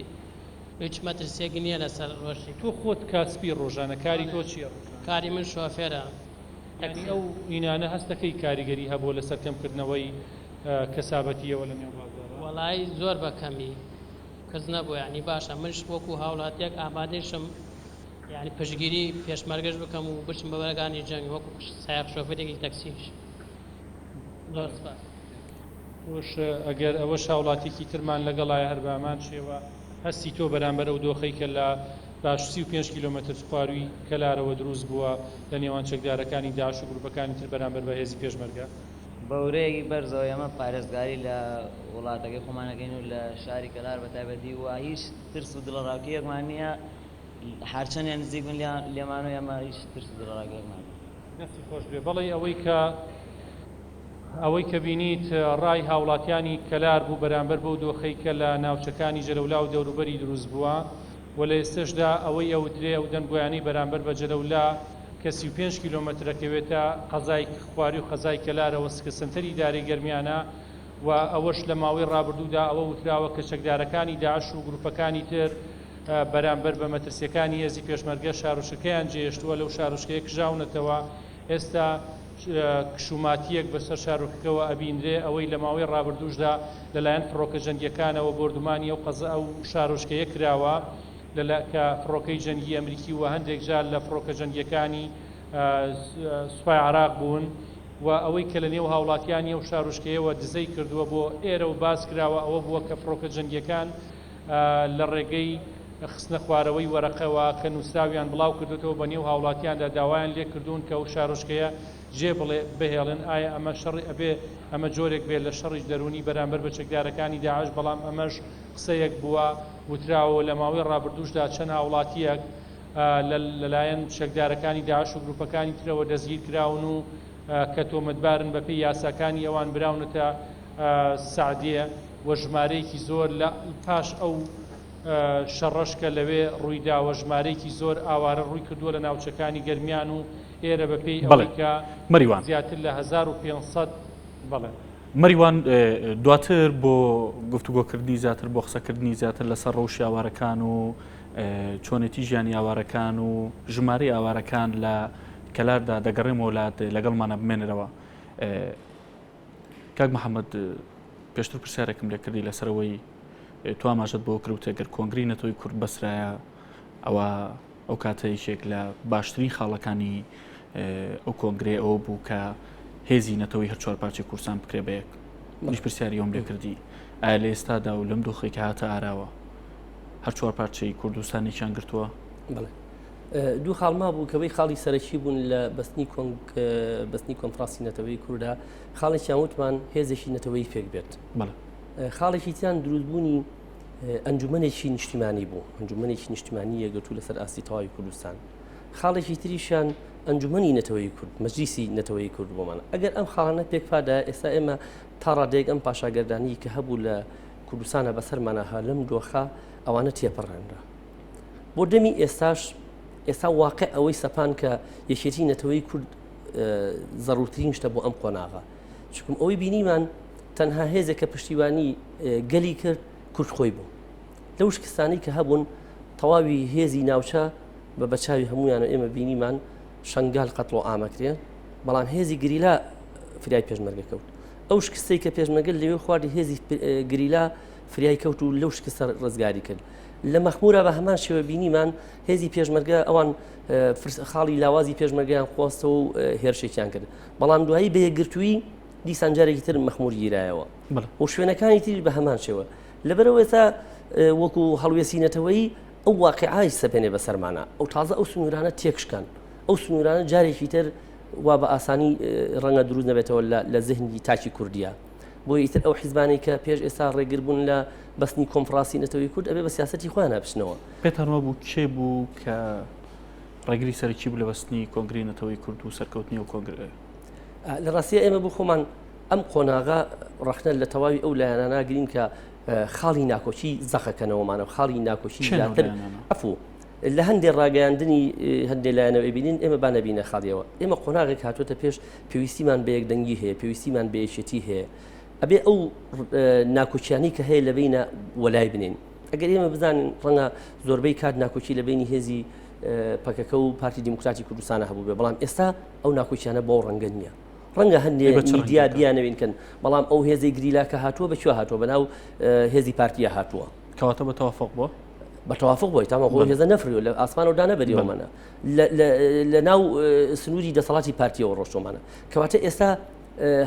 Speaker 7: هیچ مەترسێک نییە لەسەر ڕۆژی
Speaker 5: تۆ خۆت کاسپی ڕۆژانە کاری تۆ چییە؟
Speaker 7: کاری من شۆفێرە
Speaker 5: ئەو ئینانە هەستەکەی کاریگەری هەبوو لەسەر کەمکردنەوەی کەسابەتیەوە لە نێو بازاڕ
Speaker 7: وەڵایی زۆر بەکەمی کەس نەبوو ینی باشە منش وەکو هاوڵاتیەک ئامادەیشم ینی پشگیری پێشمەرگەش بکەم و بچم بە بەرەکانی جەنگ وەکو سایق شۆفێرێکی تەکسیش زۆر سپاس
Speaker 5: وش ئەگەر ئەوە هاوڵاتێکی ترمان لەگەڵایە هەر بامان شێوە هەستی تۆ بەرامبەر ئەو دۆخەی کە لە باش 35 کیلۆمەتر خواروی کەلارەوە دروست بووە لە نێوان چەکدارەکانی داعش و گروپەکانی تر بەرامبەر بە هێزی پێشمەرگە
Speaker 8: بەورەیەکی بەرزەوە ئەمە پارێزگاری لە وڵاتەکەی خۆمانەکەین و لە شاری کەلار بەتایبەتی و هیچ ترس و دڵڕاوکیەکمان نییە هەرچەندیان نزیک من لێمان و ئێمە هیچ ترس و دڵڕاوکیەکمان
Speaker 5: نەفسی خۆش بێ بەڵێ ئەوەی کە بینیت ڕای هاوڵاتیانی کەلار بوو بەرامبەر بەو دۆخەی کە لە ناوچەکانی جەلەولا و دەوروبەری دروست بووە و لە ئێستشدا ئەوەی ئەوترێ ئەو دەنگۆیانی بەرامبەر بە جەلەولا کە 35 کیلۆمەترەکەوێتە قەزای خواری و قەزای کەلارەوە کە سنتەری دارێگەرمیانە و ئەوەش لە ماوەی ڕابردوودا ئەوە وتراوە کە چەکدارەکانی داعش و گروپەکانی تر بەرامبەر بە مەترسیەکانی هێزی پێشمەرگە شارۆچەکەیان جێشتووە لەو شارۆچکەیە کژاونەتەوە ئێستا کشوماتیەک بەسەر شارۆکەکەەوە ئەبینرێ ئەوەی لە ماوەی ڕابردووشدا لەلایەن فڕۆکە جەنگیەکانەوە بردومانی ئەو شارۆچکەیە کراوە کە فڕۆکەی جەنگی ئەمریکی و هەندێک جار لە فڕۆکە جەنگیەکانی سوپای عراق بوون و ئەوەی کە لە نێو هاوڵاتیانی و شارۆچکەیەوە دزەی کردووە بۆ ئێرە و باس کراوە ئەوە بووە کە فڕۆکە جەنگیەکان لە ڕێگەی خستنە خوارەوەی وەرەقەوە کە نووسراویان بڵاو کردوێتەوە بە نێو هاوڵاتیاندا داوایان لێ کردوون کە ئەو شارۆچکەیە جێ بڵێ بهێڵن ئایا ئەمە شەڕی ئەبێ ئەمە جۆرێک بێت لە شەڕی دەرونی بەرامبەر بە چەکدارەکانی داعش بەڵام ئەمەش قسەیەک بووە وتراوە لە ماوەی ڕابردووشدا چەند هاوڵاتیەک لەلایەن چەکدارەکانی داعش و گروپەکانی ترەوە دەستگیر کراون و کە تۆمەتبارن بەپێی یاساکانی ئەوان براونەتە سعدیە و ژمارەیەکی زۆر لە پاش ئەو شەڕەشکە لەوێ ڕوویداوە ژمارەیەکی زۆر ئاوارە ڕووی کردووە لە ناوچەکانی گەرمیان و ئێرە بەپێی ئەوەی کە
Speaker 1: مەریوان
Speaker 5: زیاتر لە 1500 بەڵێ
Speaker 1: مەریوان دواتر بۆ گفتوگۆکردنی زیاتر بۆ قسەکردنی زیاتر لەسەر ڕەوشی ئاوارەکان و چۆنێتی ژیانی ئاوارەکان و ژمارەی ئاوارەکان لە کەلاردا دەگەڕێمەوە وڵات لەگەڵمانە بمێنرەوە. کاک محەممەد پێشتر پرسیارێکم لێ کردی لەسەرەوەی تو ئاماژەت بۆ کروتە گەر کۆنگری نەتەوەی کورد بەسرایە ئەوە ئەو کاتەیەکێک لە باشترین خاڵەکانی ئەو کۆنگرێ ئەوە بوو کە هێزی نەتەوەی هەر چوار پارچەی کورسان بکرێ بە یەک. منیش پرسیاری ئەوم لێ کردی ئایا لە ئێستادا و لەم دۆخێکە هاتە ئاراوە هەر چوار پارچەی کوردستانێکیان گرتووە؟
Speaker 4: دوو خاڵما بوو کەوەی خاڵی سەرەکی بوون لە بەستنی کۆنفراسی نەتەوەی کووردا خاڵێکیان وتمان هێزێکی نەتەوەی پێک بێت. خاڵێکی تیان دروستبوونی ئەنجومەنێکی نیشتیمانی بوو ئەنجومەنێکی نیشتیمانی یەکگرتوو لەسەر ئاستی تەواوی کوردستان. خاڵێکی تریشیان ئەنجومەنی نەتەوەی کورد مەجلیسی نەتەوەی کورد بۆمانە. ئەگەر ئەم خاڵانە پێکپادا ئێستا ئێمە تا ڕادێک ئەم پاشاگەردانی کە هەبوو لە کوردستانە بەسەرمانەها لەم دۆخە ئەوانە تێپەڕێنرا. بۆ دەمی ئێستا واقع ئەوەی سەپان کە یەکێتی نەتەوەی کورد زەڕورترین شتە بۆ ئەم قۆناغا چکم ئەوەی بینیمان تەنها هێزێک کە پشتیوانی گەلی کرد کورد خۆی بوو لەو شکستانی کە هەبوون تەواوی هێزی ناوچە بە بەچاوی هەمویان ئێمە بینیمان شنگال قەتڵ و ئامەکرێن بەڵام هێزی گریلا فریای پێشمەرگە کەوت ئەو شکستەی کە پێشمەرگە لەوێ خواردی هێزی گریلا فریای کەوت و لەو شکستە ڕزگاری کرد لە مەخمورە بە هەمان شێوە بینیمان هێزی پێشمەرگە ئەوان خاڵی لاوازی پێشمەرگیان خواستە و هێرشێکیان کرد بەڵام دوایی بەیەکگرتووی دیسان جارێکی تر مەخمور گیرایەوە و شوێنەکانی تری بە هەمان شێوە لەبەرەوەی تا وەکو هەڵوێسینەتەوەی ئەو واقعای سەپێنێ بەسەرمانە ئەو تازە ئەو سنوورانە تێکشکان ئەو سنوورانە جارێکی تر وا بە ئاسانی ڕەنگە دروست نەبێتەوە لە زەهنی تاکی کوردیە بۆ ئیتر ئەو حیزبانی کە پێش ئێستا ڕێگربوون لە بەستنی کۆنفراسی نەتەوەی کورد ئەبێ بە سیاسەتی خۆیان ناپشنەوە.
Speaker 1: پێتانەوە بوو کێ بوو کە ڕێگری سەرکی بوو لە بەستنی کۆنگری نەتەوەی کورد و سەرکەوتنی و کۆنگرێ؟
Speaker 4: لە ڕاستیە ئێمە بوو خۆمان ئەم قۆناغا ڕەخنە لە تەواوی ئەو لایەنە ناگرین کە خاڵی ناکۆچی زەخەکەنەوەمانە خاڵی ناکۆچی زیاتر ئەفوو لە هەندێک ڕاگەیاندنی هەندێک لایەنەوەی بینین ئێمە با نەبینە خاڵیەوە ئێمە قۆناغێک هاتوۆتە پێش پێویستیمان بە یەکدەنگی هەیە پێویستیمان بە یەکێتی هەیە ئەبێ ئەو ناکۆچیانی کە هەیە لە بینە وەلای بنین ئەگەر ئێمە بزانین ڕەنگە زۆربەی کات ناکۆچی لە بینی هێزی پەکەکە و پارتی دیموکراتی کوردستانە هەبوو بێ بەڵام ئێستا ئەو ناکۆچیانە بۆ ڕەنگە نییە ڕەنگە هەندێک میدیا بیانەوێنکەن بەڵام ئەو هێزی گریلا کە هاتووە بەکوێ هاتووە بەناو هێزی پارتیە هاتووە
Speaker 1: کەواتە بە تەوافق بووە
Speaker 4: بە تەوافق بۆی تاما خۆ هێزە نەفریوە لە ئاسمانەوەدا نەبەریەوەمانە لە ناو سنووری دەسەڵاتی پارتیەوە ڕۆشتۆمانە کەواتە ئێستا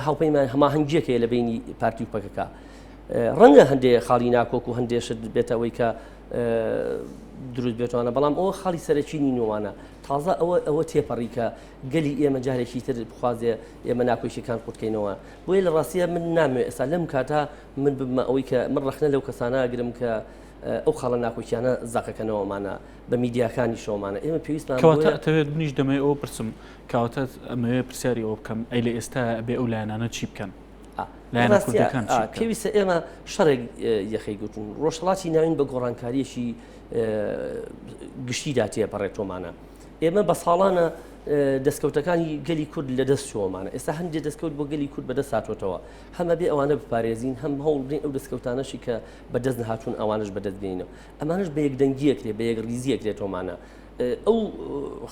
Speaker 4: هاوپەیمان هەماهەنگیەکە لە بینی پارتی و پەکەکە ڕەنگە هەندێک خاڵی ناکۆک و هەندێشت بێتەوەی کە دروست بێتوانە بەڵام ئەوە خاڵی سەرەکی نینوانە تازە ئەوە تێپەڕی کە گەلی ئێمە جارێکی تر بخوازێ ئێمە ناکۆشیەکان قوتکەینەوە بۆیە لە ڕاستیە من ناموێت ئێستا لەم کاتە من بمە ئەوەی کە من ڕەخنە لەو کەسانە ئەگرم کە ئەو خاڵە ناکۆچیانە زاقەکەنەوەمانە بە میدیاکانی شۆمانە ئێمە پێویستمان
Speaker 1: کەواتەوێت منیش دەمەوێت ئەوە پرسم کەواتە ئەمەوێ پرسیاری ئەوە بکەم ئەی لە ئێستا بێ ئەو لایەنانە چی بکەن لایەنە کوردەکان
Speaker 4: پێویستە ئێمە شەڕێک یەخەی گوتون ڕۆژهەڵاتی ناوین بە گۆڕانکاریەکی گشتیدا تێپەڕێتۆمانە ئێمە بە ساڵانە دەستکەوتەکانی گەلی کورد لە دەست چۆمانە ئێستا هەندێک دەستکەوت بۆ گەلی کورد بەدەست هاتوۆتەوە هەمە بێ ئەوانە بپارێزین هەم هەوڵ بدرین ئەو دەستکەوتانەشی کە بەدەست نهاتوون ئەوانش بەدەست بێنەوە ئەمانش بە یەکدەنگیەکرێ بە یەکریزیەکرێتۆمانە ئەو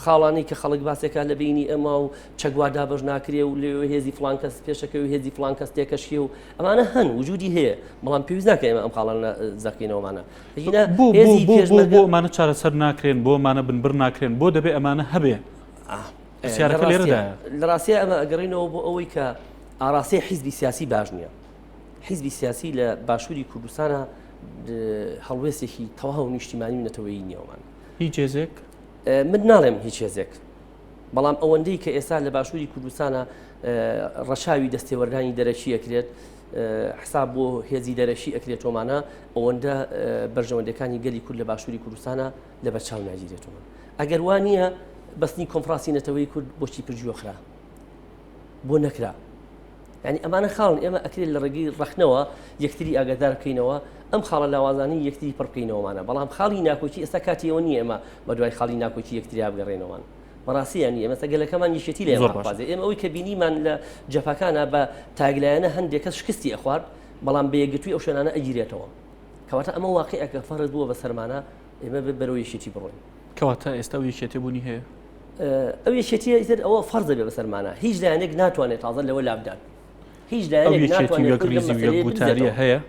Speaker 4: خاڵانی کە خەڵک باسێکا لە بینی ئەمە و چەگوادا بەش ناکرێ و لێ هێزی فلان کەس پێشەکە و هێزی فلان کەس تێکەشیە و ئەمانە هەن وجودی هەیە بەڵام پێویست ناکە ئێمە ئەم خاڵانە زەقینەوەمانە
Speaker 1: بۆ ئەمانە چارەسەر ناکرێن بۆ ئەمانە بنبر ناکرێن بۆ دەبێ ئەمانە هەبێ پرسیارەکە لێرەدایە
Speaker 4: لە ڕاستیە ئەمە ئەگەڕێنەوە بۆ ئەوەی کە ئاراسی حیزبی سیاسی باش نییە. حیزبی سیاسی لە باشووری کوردستانە هەڵوێستێکی تەواو نیشتیمانی و نەتەوەیی نیەوەمان.
Speaker 1: هیچ هێزێک
Speaker 4: من ناڵێم هیچ هێزێک، بەڵام ئەوەندەی کە ئێستا لە باشووری کوردستانە ڕەشاوی دەستێوەردانی دەرەشی ئەکرێت، حساب بۆ هێزی دەرەشی ئەکرێتۆمانە، ئەوەندە بەرژەوەندەکانی گەلی کورد لە باشووری کوردستانە لە بەرچاو ناگیرێتەوە. ئەگەر وانە بەستنی کۆنفرانسی نەتەوەی کورد بۆچی پرجوەخرا بۆ نەکرا، ینی ئەمانە خاڵن ئێمە ئەکرێت لە ڕێگەی ڕەخنەوە یەکتری ئاگادار بکەینەوە، ئەم خاڵە لاوازانی یەکتری پڕ بکەینەوەمانە، بەڵام خاڵی ناکۆکی ئێستا کاتیەوە نیە ئێمە بە دوای خاڵی ناکۆکی یەکتری بگەڕێنەوەمان. بەڕاستیانی ئێمە سەگەلەکەمان یەکێتی لە ئێمەخوازێ، ئێمە ئەوەی کە بینیمان لە جەپاکانە بە تاگلایەنە هەندێک کەس شکستی ئەخوارد، بەڵام بە یەکگرتووی ئەو شوێنانە ئەگیرێتەوە. کەواتە ئەمە واقعەکە فەرز بووە بە سەرمانە ئێمە بەرەوە یەکێتی بڕۆین.
Speaker 1: کەواتە ئێستا و یەکێتی بوونی هەیە،
Speaker 4: ئەو یەکێتیە ئیتر ئەوە فەرزە بێ بە سەرمانە، هیچ لایەنێک ناتوانێت تازە لەوە لابدان، هیچ لایەنێک ناتوانێت
Speaker 1: گوتاریە هەیە.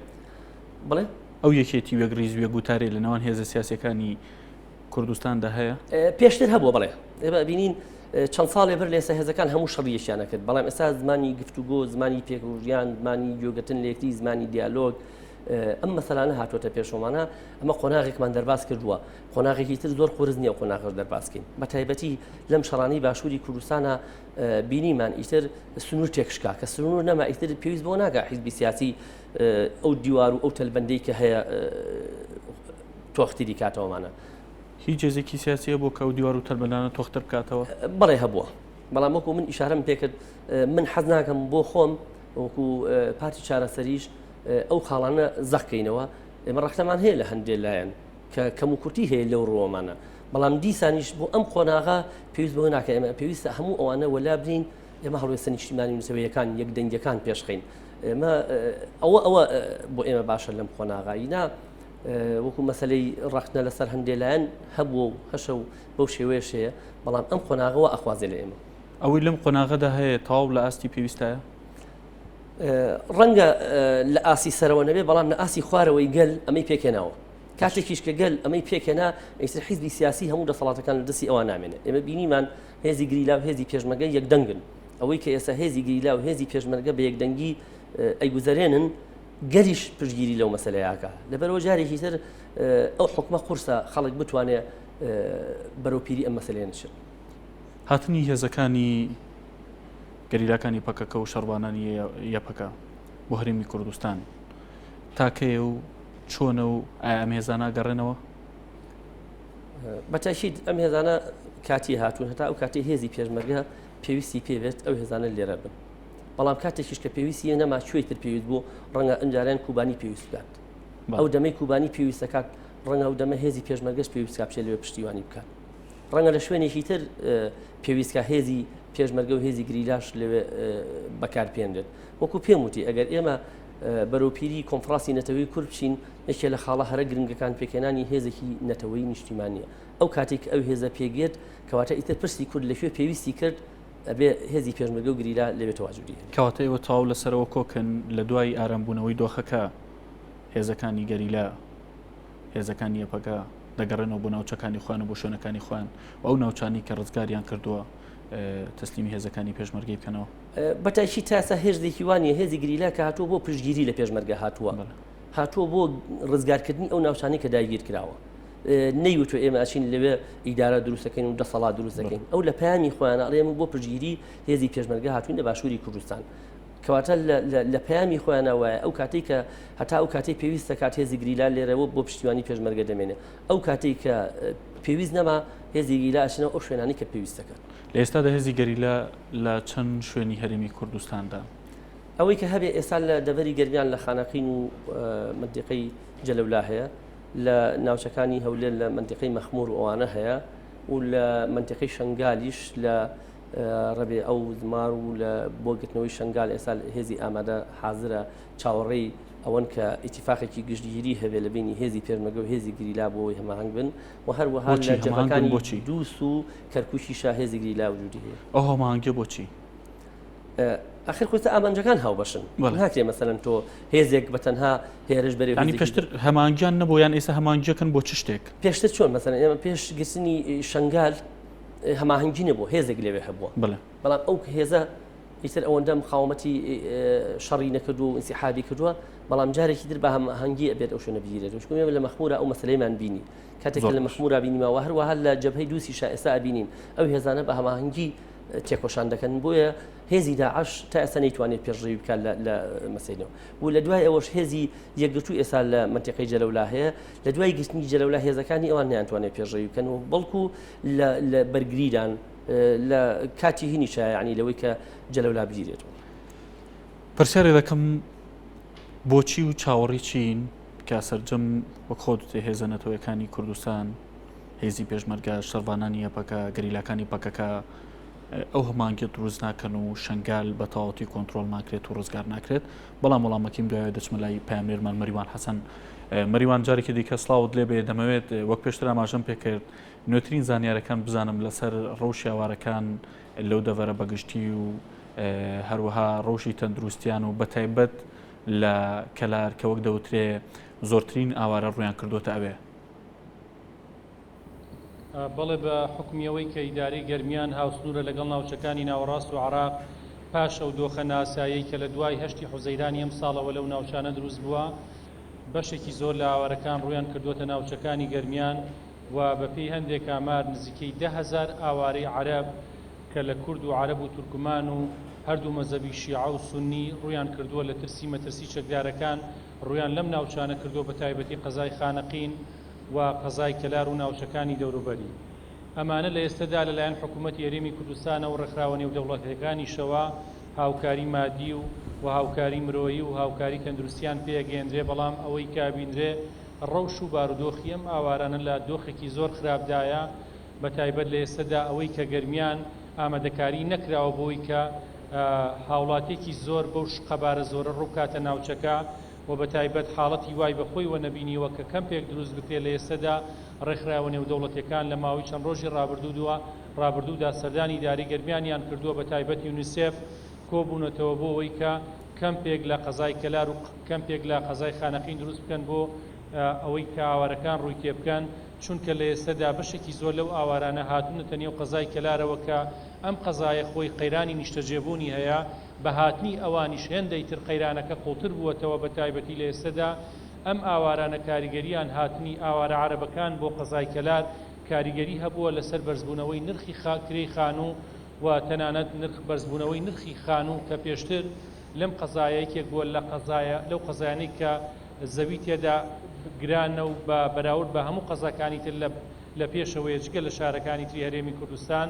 Speaker 4: بڵێ
Speaker 1: ئەو یەکێتی وەگریزویە گوتارێ لەناوان هێزە سیاسەکانی کوردستاندا هەیە،
Speaker 4: پێشتر هەبووە. بڵێ ئێمە بینین چەند ساڵێ بەر لە ئێستا هێزەکان هەموو شەڕیەشیانە کرد، بەڵام ئێستا زمانی گفتوگۆ، زمانی پێکوژیان، زمانی گوێگرتن لە یەکتری، زمانی دیالۆگ، ئەم مەسەلانە هاتوۆتە پێشۆمانە. ئەمە قۆناغێکمان دەرباز کردووە، قۆناغێکی تر زۆر قورس نییە قۆناغش دەرباسکەین. بە تایبەتی لەم شەڕانەی باشووری کوردستانە بینیمان ئیتر سنوور تێکشکا، کە سنوور نەما ئیتر پێویست بۆ ناگا حیزبی سیاسی ئەو دیوار و ئەو تەلبەندەی کە هەیە تۆختیری کاتەوەمانە.
Speaker 1: هیچ هێزێکی سیاسیە بۆ کە ئەو دیوار و تەلبەندانە تۆختە بکاتەوە؟
Speaker 4: بەڵێ هەبووە، بەڵام وەکو من ئیشارەم پێکرد، من حەز ناکەم بۆ خۆم وەکو پارتی چارەسەریش ئەو خاڵانە زەخکەینەوە. ئێمە ڕەختەمان هەیە لە هەندێک لایەن کە کەم و کورتی هەیە لەو ڕۆمانە، بەڵام دیسانیش بۆ ئەم قۆناغا پێویست بۆ ناکە. ئێمە پێویستە هەموو ئەوانە وەلا بدرین، ئێمە هەڵوێستە نیشتیمانی نووسەوەیەکان یەکدەنگیەکان پێشخین. ئەوە بۆ ئێمە باشە لەم قۆناغایینا. وەکو مەسلەی ڕەخنە لەسەر هەندێک لایەن هەبووە و هەشە و بەو شێوەیەشەیە، بەڵام ئەم قۆناغەوە ئەخوازێ لە ئێمە.
Speaker 1: ئەوەی لەم قۆناغەدا هەیە تەواو لە ئاستی پێویستایە؟
Speaker 4: ڕەنگە لە ئاسی سەرەوە نەبێ، بەڵام لە ئاسی خوارەوەی گەل ئەمەی پێکێناوە. کاتێکیش کە گەل ئەمەی پێکێنا، ئیتر حیزبی سیاسی هەموو دەسەڵاتەکان لە دەستی ئەوە نامێنێت. ئێمە بینیمان هێزی گریلا و هێزی پێشمەرگە یەکدەنگن. ئەوەی کە ئێستا هێزی گریلا و هێزی پێشمەرگە بە یەکدەنگی ئەیگوزارێنن، گەلیش پشتگیری لەو مەسەلەیەکە. لەبەرەوە جارێکی تر ئەو حکومە قورسە خەڵک بتوانێت بەرەوپیری ئەم مەسەلەیە نشن.
Speaker 1: هاتنی هێزەکانی گەریلاکانی پەکەکە و شەڕبانانی یەپەکە بۆ هەرێمی کوردستان تاکەیە و چۆنە و ئایا ئەم هێزانە گەڕێنەوە؟
Speaker 4: بەتەشید ئەم هێزانە کاتی هاتوون، هەتا ئەو کاتی هێزی پێشمەرگە پێویستی پێوێت ئەو هێزانە لێرە بن، بەڵام کاتێکیش کە پێویستی نەما کوێتر پێویست بوو، ڕەنگە ئەنجاریان کوبانی پێویست بکات. ئەو دەمەی کوبانی پێویستە کات، ڕەنگە ئەو دەمە هێزی پێشمەرگەش پێویست کات لێ پشتیوانی بکات. ڕەنگە لە شوێنێکی تر پێویستکە هێزی پێشمەرگە و هێزی گریلاش لەوێ بەکار پێێنرێت. وەکو پێم وتی ئەگەر ئێمە بەرەوپیری کۆنفرانسی نەتەوەی کورد بچین، یەکێ لە خاڵە هەرە گرنگەکان پێکێنانی هێزێکی نەتەوەی نیشتیمانیە. ئەو کاتێک ئەو هێزە پێگێت، کەواتە ئیتر پرسی کورد لەکوێ پێویستی کرد، ئەبێ هێزی پێشمەرگە و گریلا لەوێ تەواجودی.
Speaker 1: کەواتە ئێوە تەواو لەسەرەوە کۆکن لە دوای ئارامبوونەوەی دۆخەکە هێزەکانی گەریلا، هێزەکانی یەپەکە دەگەڕێنەوە بۆ ناوچەکانی خوان و بۆ شوێنەکانی خوان و ئەو ناوچانی کە ڕزگاریان کردووە تەسلیمی هێزەکانی پێشمەرگەی بکەنەوە.
Speaker 4: بەتایشی تاسە هێزێکی وانە هێزی گریلا کە هاتووە بۆ پشتگیری لە پێشمەرگە هاتووە بۆ ڕزگارکردنی ئەو ناوچانی کە داگیر کراوە. نەیوتوە ئێمە ئاچین لەوێ ئیدارە دروستەکەین و دەسەڵات دروستەکەین. ئەو لە پەیامی خۆیان ئەڵێم بۆ پشتگیری هێزی پێشمەرگە هاتوین لە باشووری کوردستان، کەواتە لە پەیامی خۆیانە وایە ئەو کاتێک کە هەتا ئەو کاتێک پێویستە کات هێزی گریلا لێرەوە بۆ پشتیوانی پێشمەرگە دەمێنێت، ئەو کاتێک کە پێویست نەما هێزی گریلا ئاچنەوە ئەو شوێنانی کە پێویستەکەن.
Speaker 1: لە ئێستادا هێزی گەریلا لە چەند شوێنی هەرێمی کوردستاندا؟
Speaker 4: ئەوەی کە هەبێ ئێستا لە دەبەری گەرمیان لە خانەقین و منتیقەی جەلەولا هەیە، لە ناوچەکانی هەولێر لە منتیقەی مەخموور ئەوانە هەیە، و لە منتیقەی شنگالیش لە ڕەبێ ئەو زمار و لە بۆ گرتنەوەی شنگال ئێستا هێزی ئامادە حازرە چاوەڕێی ئەوەن کە ئیتیفاقێکی گشتگیری هەبێ لە بینی هێزی پێشمەرگە و هێزی گریلا بۆی هەماهنگ بن، و هەروەها لە جەبەکانی دووس و کەرکووشیشا هێزی گریلا وجودی هەیە.
Speaker 1: ئەو هەماهەنگە بۆچی؟
Speaker 4: ئاخر خۆتە ئامانجەکان هاوبەشن، ناکرێ مەسەلەن تۆ هێزێک بەتەنها هێرش بەرێ.
Speaker 1: ینی پێشتر هەمانگیان نەبوو یان ئێستا هەمانگیەکەن بۆ چ شتێک؟
Speaker 4: پێشتر چۆن مەسەلەن ئێمە پێش گرتنی شنگال هەماهنگگی نەبوو هێزێک لێوێ هەبووە بەڵام ئەو هێزە ئیتر ئەوەندە مقاومەتی شەڕی نەکردو و ئینسیحابی کردووە بەڵام جارێکی تر بە هەماهنگگی ئەبێت ئەو شوێنە بگیرێت چونکە لە مەخمورە ئەو مەسلەیمان بینی کاتێک لە مەخمورە بینیمەوە هەروەها لە جەبهەی دووسی ئێستا ئەبینین ئەو هێزانە بە هەماهنگگی تێکۆشان دەکەن بۆیە هێزی داعش تا ئێستا نەیتوانێت پێشڕەوی بکات لە مەسەیدەوە و لە دوای ئەوەش هێزی یەکگرتووی ئێستا لە منتیقەی جەلەولا هەیە لە دوای گشتنی جەلەولا هێزەکانی ئەوان نەیانتوانێت پێشڕەوی بکەن و بەڵکو لە بەرگریدان لە کاتی هینیشە ینی لەوەی کە جەلەولا بگیرێتەوە
Speaker 1: پرسیارێ دەکەم بۆچی و چاوەڕی چین کە سەرجەم وەک خۆت هێزە نەتەوەیەکانی کوردستان هێزی پێشمەرگە شەڕوانانی یەپەکە گەریلاکانی پەکەکە ئەو هەمانگە دروست ناکەن و شنگال بە تەواوەتی کۆنتترۆل ناکرێت و ڕزگار ناکرێت بەڵام وەڵامەکەیم دوایە دەچمە لای پامێرمان مەریوان حەسەن مەریوان جارێکی دیکە سڵاوت لێبێ دەمەوێت وەک پێشتر ئاماژەم پێکرد نوێترین زانیارەکان بزانم لەسەر ڕەوشی ئاوارەکان لەو دەڤەرە بەگشتی و هەروەها ڕۆژی تەندروستیان و بەتایبەت لە کەلار کە وەک دەوترێ زۆرترین ئاوارە ڕویان کردوتە ئەوێ
Speaker 5: بەڵێ بە حکمیەوەی کە ئیدارەی گەرمیان هاوسنوورە لەگەڵ ناوچەکانی ناوەڕاست و عراق پاش ئەو دۆخە ناسایی کە لە دوای هەشتی حوزەیرانی ئەم ساڵەوە لەو ناوچانە دروست بووە بەشێکی زۆر لە ئاوارەکان ڕویان کردوتە ناوچەکانی گەرمیان و بەپێی هەندێک ئامار نزیکەی 10,000 ئاوارەی عەرەب کە لە کورد و عەرەب و تورکمان و هەردوو مەزەبی شیعە و سونی ڕویان کردووە لە ترسی مەترسی چەکدارەکان ڕویان لەم ناوچانە کردووە بە تایبەتی قەزای خانەقین و قەزای کەلار و ناوچەکانی دەوروبەری ئەمانە لە ئێستادا لەلایەن حکوومەتی هەرێمی کوردستانە و ڕێکخراوە نێودەوڵەتیەکانیشەوە هاوکاری مادی و هاوکاری مرۆیی و هاوکاری تەندروستیان پێگەێنرێ بەڵام ئەوەی کابینرێ ڕەوش و بارودۆخی ئەم ئاوارانە لە دۆخێکی زۆر خراپدایە بە تایبەت لە ئێستادا ئەوەی کە گەرمیان ئامادەکاری نەکراوە بۆی کە هاوڵاتێکی زۆر بەو قەبارە زۆرە ڕووکاتە ناوچەکە و بە تایبەت حاڵەتی وای بەخۆی وە نەبینیوە کە کەمپێک دروست بکرێت لە ئێستادا ڕێکخراوە نێودەوڵەتیەکان لە ماوەی چەند ڕۆژی ڕابردوودا سەردانی داری گەرمیانیان کردووە بە تایبەت یونیسێف کۆبوونەتەوە بۆ ئەوەی کە کەمپێک لە قەزای کەلار و کەمپێک لە قەزای خانەقین دروست بکەن بۆ ئەوەی کە ئاوارەکان ڕووی تێ بکەن چونکە لە ئێستادا بەشێکی زۆر لەو ئاوارانە هاتوونەتە نێو قەزای کەلارەوە کە ئەم قەزایە خۆی قەیرانی نیشتەجێبوونی هەیە بە هاتنی ئەوانیش هێندەی تر قەیرانەکە قوڵتر بووەتەوە بە تایبەتی لە ئێستادا ئەم ئاوارانە کاریگەریان هاتنی ئاوارە عەرەبەکان بۆ قەزای کەلار کاریگەری هەبووە لەسەر بەرزبوونەوەی نرخی کرێی خانوو و تەنانەت بەرزبوونەوەی نرخی خانوو کە پێشتر لەم قەزایەکێک بووە لەو قەزایانەی کە زەوی تێدا گرانە و بە بەراورد بە هەموو قەزاکانی تر لە پێشەوەی جگە لە شارەکانی تری هەرێمی کوردستان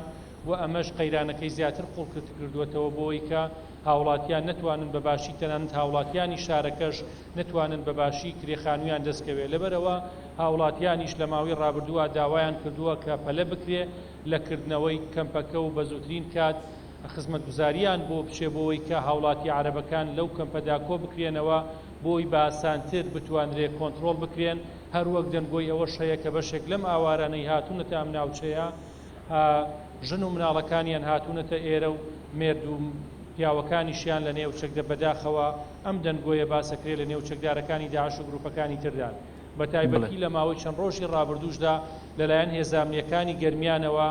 Speaker 5: و ئەمەش قەیرانەکەی زیاتر قوڵ کردوێتەوە بۆی کە هاوڵاتیان نەتوانن بەباشی تەنانەت هاوڵاتیانی شارەکەش نەتوانن بەباشی کرێخانوویان دەستکەوێت لەبەرەوە هاوڵاتیانیش لە ماوەی ڕابردووە داوایان کردووە کە پەلە بکرێ لەکردنەوەی کەمپەکە و بە زووترین کات خزمەتگوزاریان بۆ بچێ بۆی کە هاوڵاتی عەرەبەکان لەو کەمپەدا کۆ بکرێنەوە بۆی بە ئاسانتر بتوانرێت کۆنتترۆل بکرێن هەروەک دەنگۆی ئەوەش هەیە کە بەشێک لەم ئاوارانەی هاتوونەتە ئەم ناوچەیە ژن و مناڵەکانیان هاتوونەتە ئێرە و مێرد و پیاوەکانیشیان لە نێو چەکدە بەداخەوە ئەم دەنگۆیە باسەکرێت لە نێو چەکدارەکانی داعش و گروپەکانی تردان بە تایبەتی لە ماوەی چەند ڕۆژی ڕابردووشدا لەلایەن هێزانیەکانی گەرمیانەوە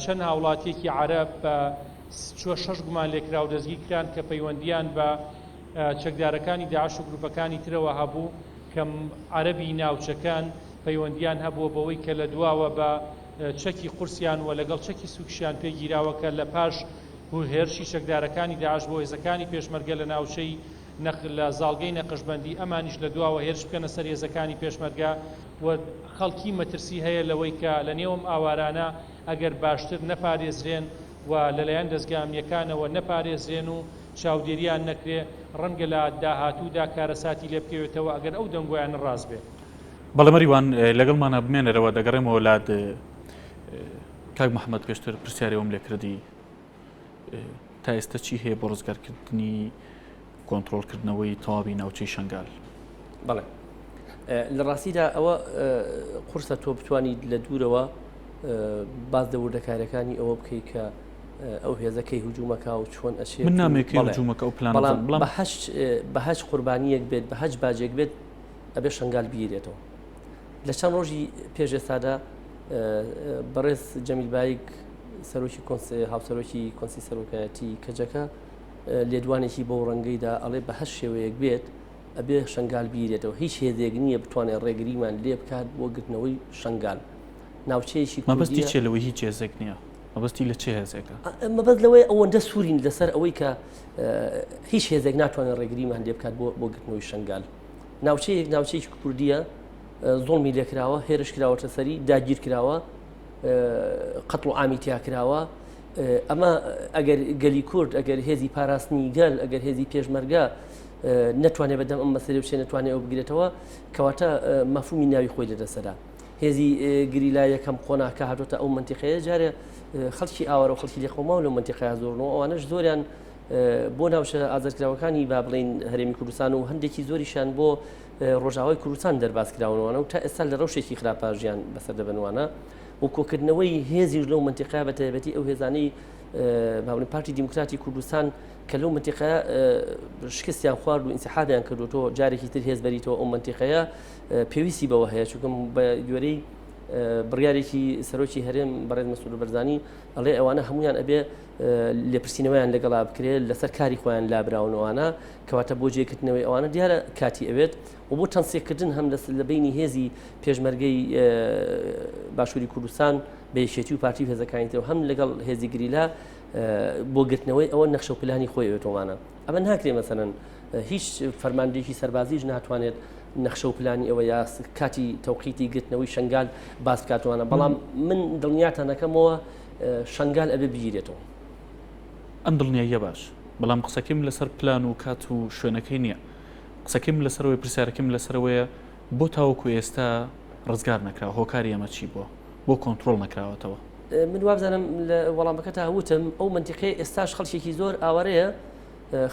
Speaker 5: چەند هاوڵاتیەکی عەرەب بە 6 گومان لێکرا و دەستگیر کران کە پەیوەندیان بە چەکدارەکانی داعش و گروپەکانی ترەوە هەبوو کە عەرەبی ناوچەکان پەیوەندیان هەبووە بەوەی کە لە دواوە بە چەکی قورسیان و لەگەڵ چەکی سوکشیان پێگیراوە کە لە پاش هێرشی چەکدارەکانی داعش بۆ هێزەکانی پێشمەرگە لە ناوچەی لە زاڵگەی نەقشبەندی ئەمانیش لە دواوە هێرش بکەنە سەر هێزەکانی پێشمەرگە و خەڵکی مەترسی هەیە لەوەی کە لە نێوم ئاوارانە ئەگەر باشتر نەپارێزرێن و لەلایەن دەستگامیەکانەوە نەپارێزرێن و چاودێریان نەکرێ ڕەنگە لە داهاتوودا کارەساتی لێ بکەوێتەوە ئەگەر ئەو دەنگۆیان ڕاست بێت.
Speaker 1: بەڵێ مەریوان لەگەڵمانە بمێنەرەوە دەگەڕێمەوە وڵات کاک محەممەد پێشتر پرسیارەوەم لێ کردی تا ئێستا چی هەیە بۆ ڕزگارکردنی کۆنتترۆلکردنەوەی تەواوی ناوچەی شنگال؟
Speaker 4: بەڵێ لە ڕاستیدا ئەوە قورسە تۆ بتوانیت لە دوورەوە باز دەوردەکارەکانی ئەوە بکەیت کە ئەو هێزەکەی هجوومەکە و چۆن ئەچێت
Speaker 1: من نامێکی هجوومەکە و پلان
Speaker 4: بە هەچ قوربانیەک بێت بە هەچ باجێک بێت ئەبێ شنگال بیرێتەوە. لە چەند ڕۆژی پێش ئێستادا بەڕێز جەمیل بایک سەرۆکی هاوسەرۆکی کۆنسی سەرۆکایەتی کەجەکە لێدوانێکی بۆ ڕەنگەیدا ئەڵێ بە هەر شێوەیەک بێت ئەبێ شنگال بیرێتەوە هیچ هێزێک نییە بتوانێت ڕێگریمان لێ بکات بۆ گرتنەوەی شنگال ناوچەیەکی
Speaker 1: مەبەستی چێلەوەی هیچ هێزێک نییە مەبەستی لە چه هێزێکە
Speaker 4: مەبەست لەوەی ئەوەندە سوورین لەسەر ئەوەی کە هیچ هێزێک ناتوانێت ڕێگریمان لێ بکات بۆ گرتنەوەی شنگال ناوچەیەکی کوردیە زۆڵمی لێکراوە هێرش کراوەتە سەری داگیر کراوە قەتڵ و ئامی تیا کراوە ئەمە ئەگەر گەلی کورد ئەگەر هێزی پاراستنی گەل ئەگەر هێزی پێشمەرگە نەتوانێت بەدەم ئەم مەسەرە بچێ نەتوانێت ئەو بگرێتەوە کەواتە مەفهومی ناوی خۆی لەدەسەرا هێزی گریلا یەکەم قۆناکە هاتوتە ئەو منتیقەیە جارێ خەڵکی ئاوەرە و خەڵکی لێخۆماوە لەو منتیقەیە زۆرنەوە ئەوانەش زۆریان بۆ ناوچە ئازادکراوەکانی با بڵین هەرێمی کوردستان و هەندێکی زۆریشان بۆ ڕۆژاوای کوردستان دەرباز کراونەوەوە و تا ئێستا لە ڕەوشێکی خراپە ژیان بەسەر دەبنوانە و کۆکردنەوەی هێزیش لەو منتیقەیە بە تایبەتی ئەو هێزانەی باڵین پارتی دیموکراتی کوردستان کە لەو منتیقەیە شکستیان خوارد و ئینسیحابیان کردوتەوە جارێکی تر هێز بەریتەوە ئەو منتیقەیە پێویستی بەوە هەیە چونکە بە گوێرەی بڕیارێکی سەرۆکی هەرێم بەڕێز مەسعود بەرزانی ئەڵێ ئەوانە هەمویان ئەبێ لێپرسینەوەیان لەگەڵا بکرێت لەسەر کاری خۆیان لابراونەوەوانە کەواتە بۆ جێکردنەوەی ئەوانە دیارە کاتی ئەوێت و بۆ تەنسیەکردن هەم لە بینی هێزی پێشمەرگەی باشووری کوردستان بە یەکێتی و پارتی هێزەکانیتەوە هەم لەگەڵ هێزی گریلا بۆ گرتنەوەی ئەوە نەخشە و پلانی خۆی ئەوێتەوەوانە ئەمە ناکرێ مەسەرەن هیچ فەرماندەیەکی سەربازیش ناتوانێت نەخشە و پلانی ئەوە یا کاتی تەوقیتی گرتنەوەی شنگال باس بکاتوانە بەڵام من دڵنیاتان نەکەمەوە شنگال ئەبێ بگیرێتەوە
Speaker 1: ئەم دڵنیاییە باش بەڵام قسەکەم لەسەر پلان و کات و شوێنەکەی نییە قسەکەم لەسەرەوەی پرسیارەکەم لەسەرەوەیە بۆ تاوەکو ئێستا ڕزگار نەکرا هۆکاری ئەمە چی بۆ کۆنتترۆل نەکراوەتەوە
Speaker 4: من وابزانم لە وەڵامەکە تا وتم ئەو منتیقەیە ئێستاش خەڵکێکی زۆر ئاوارەیە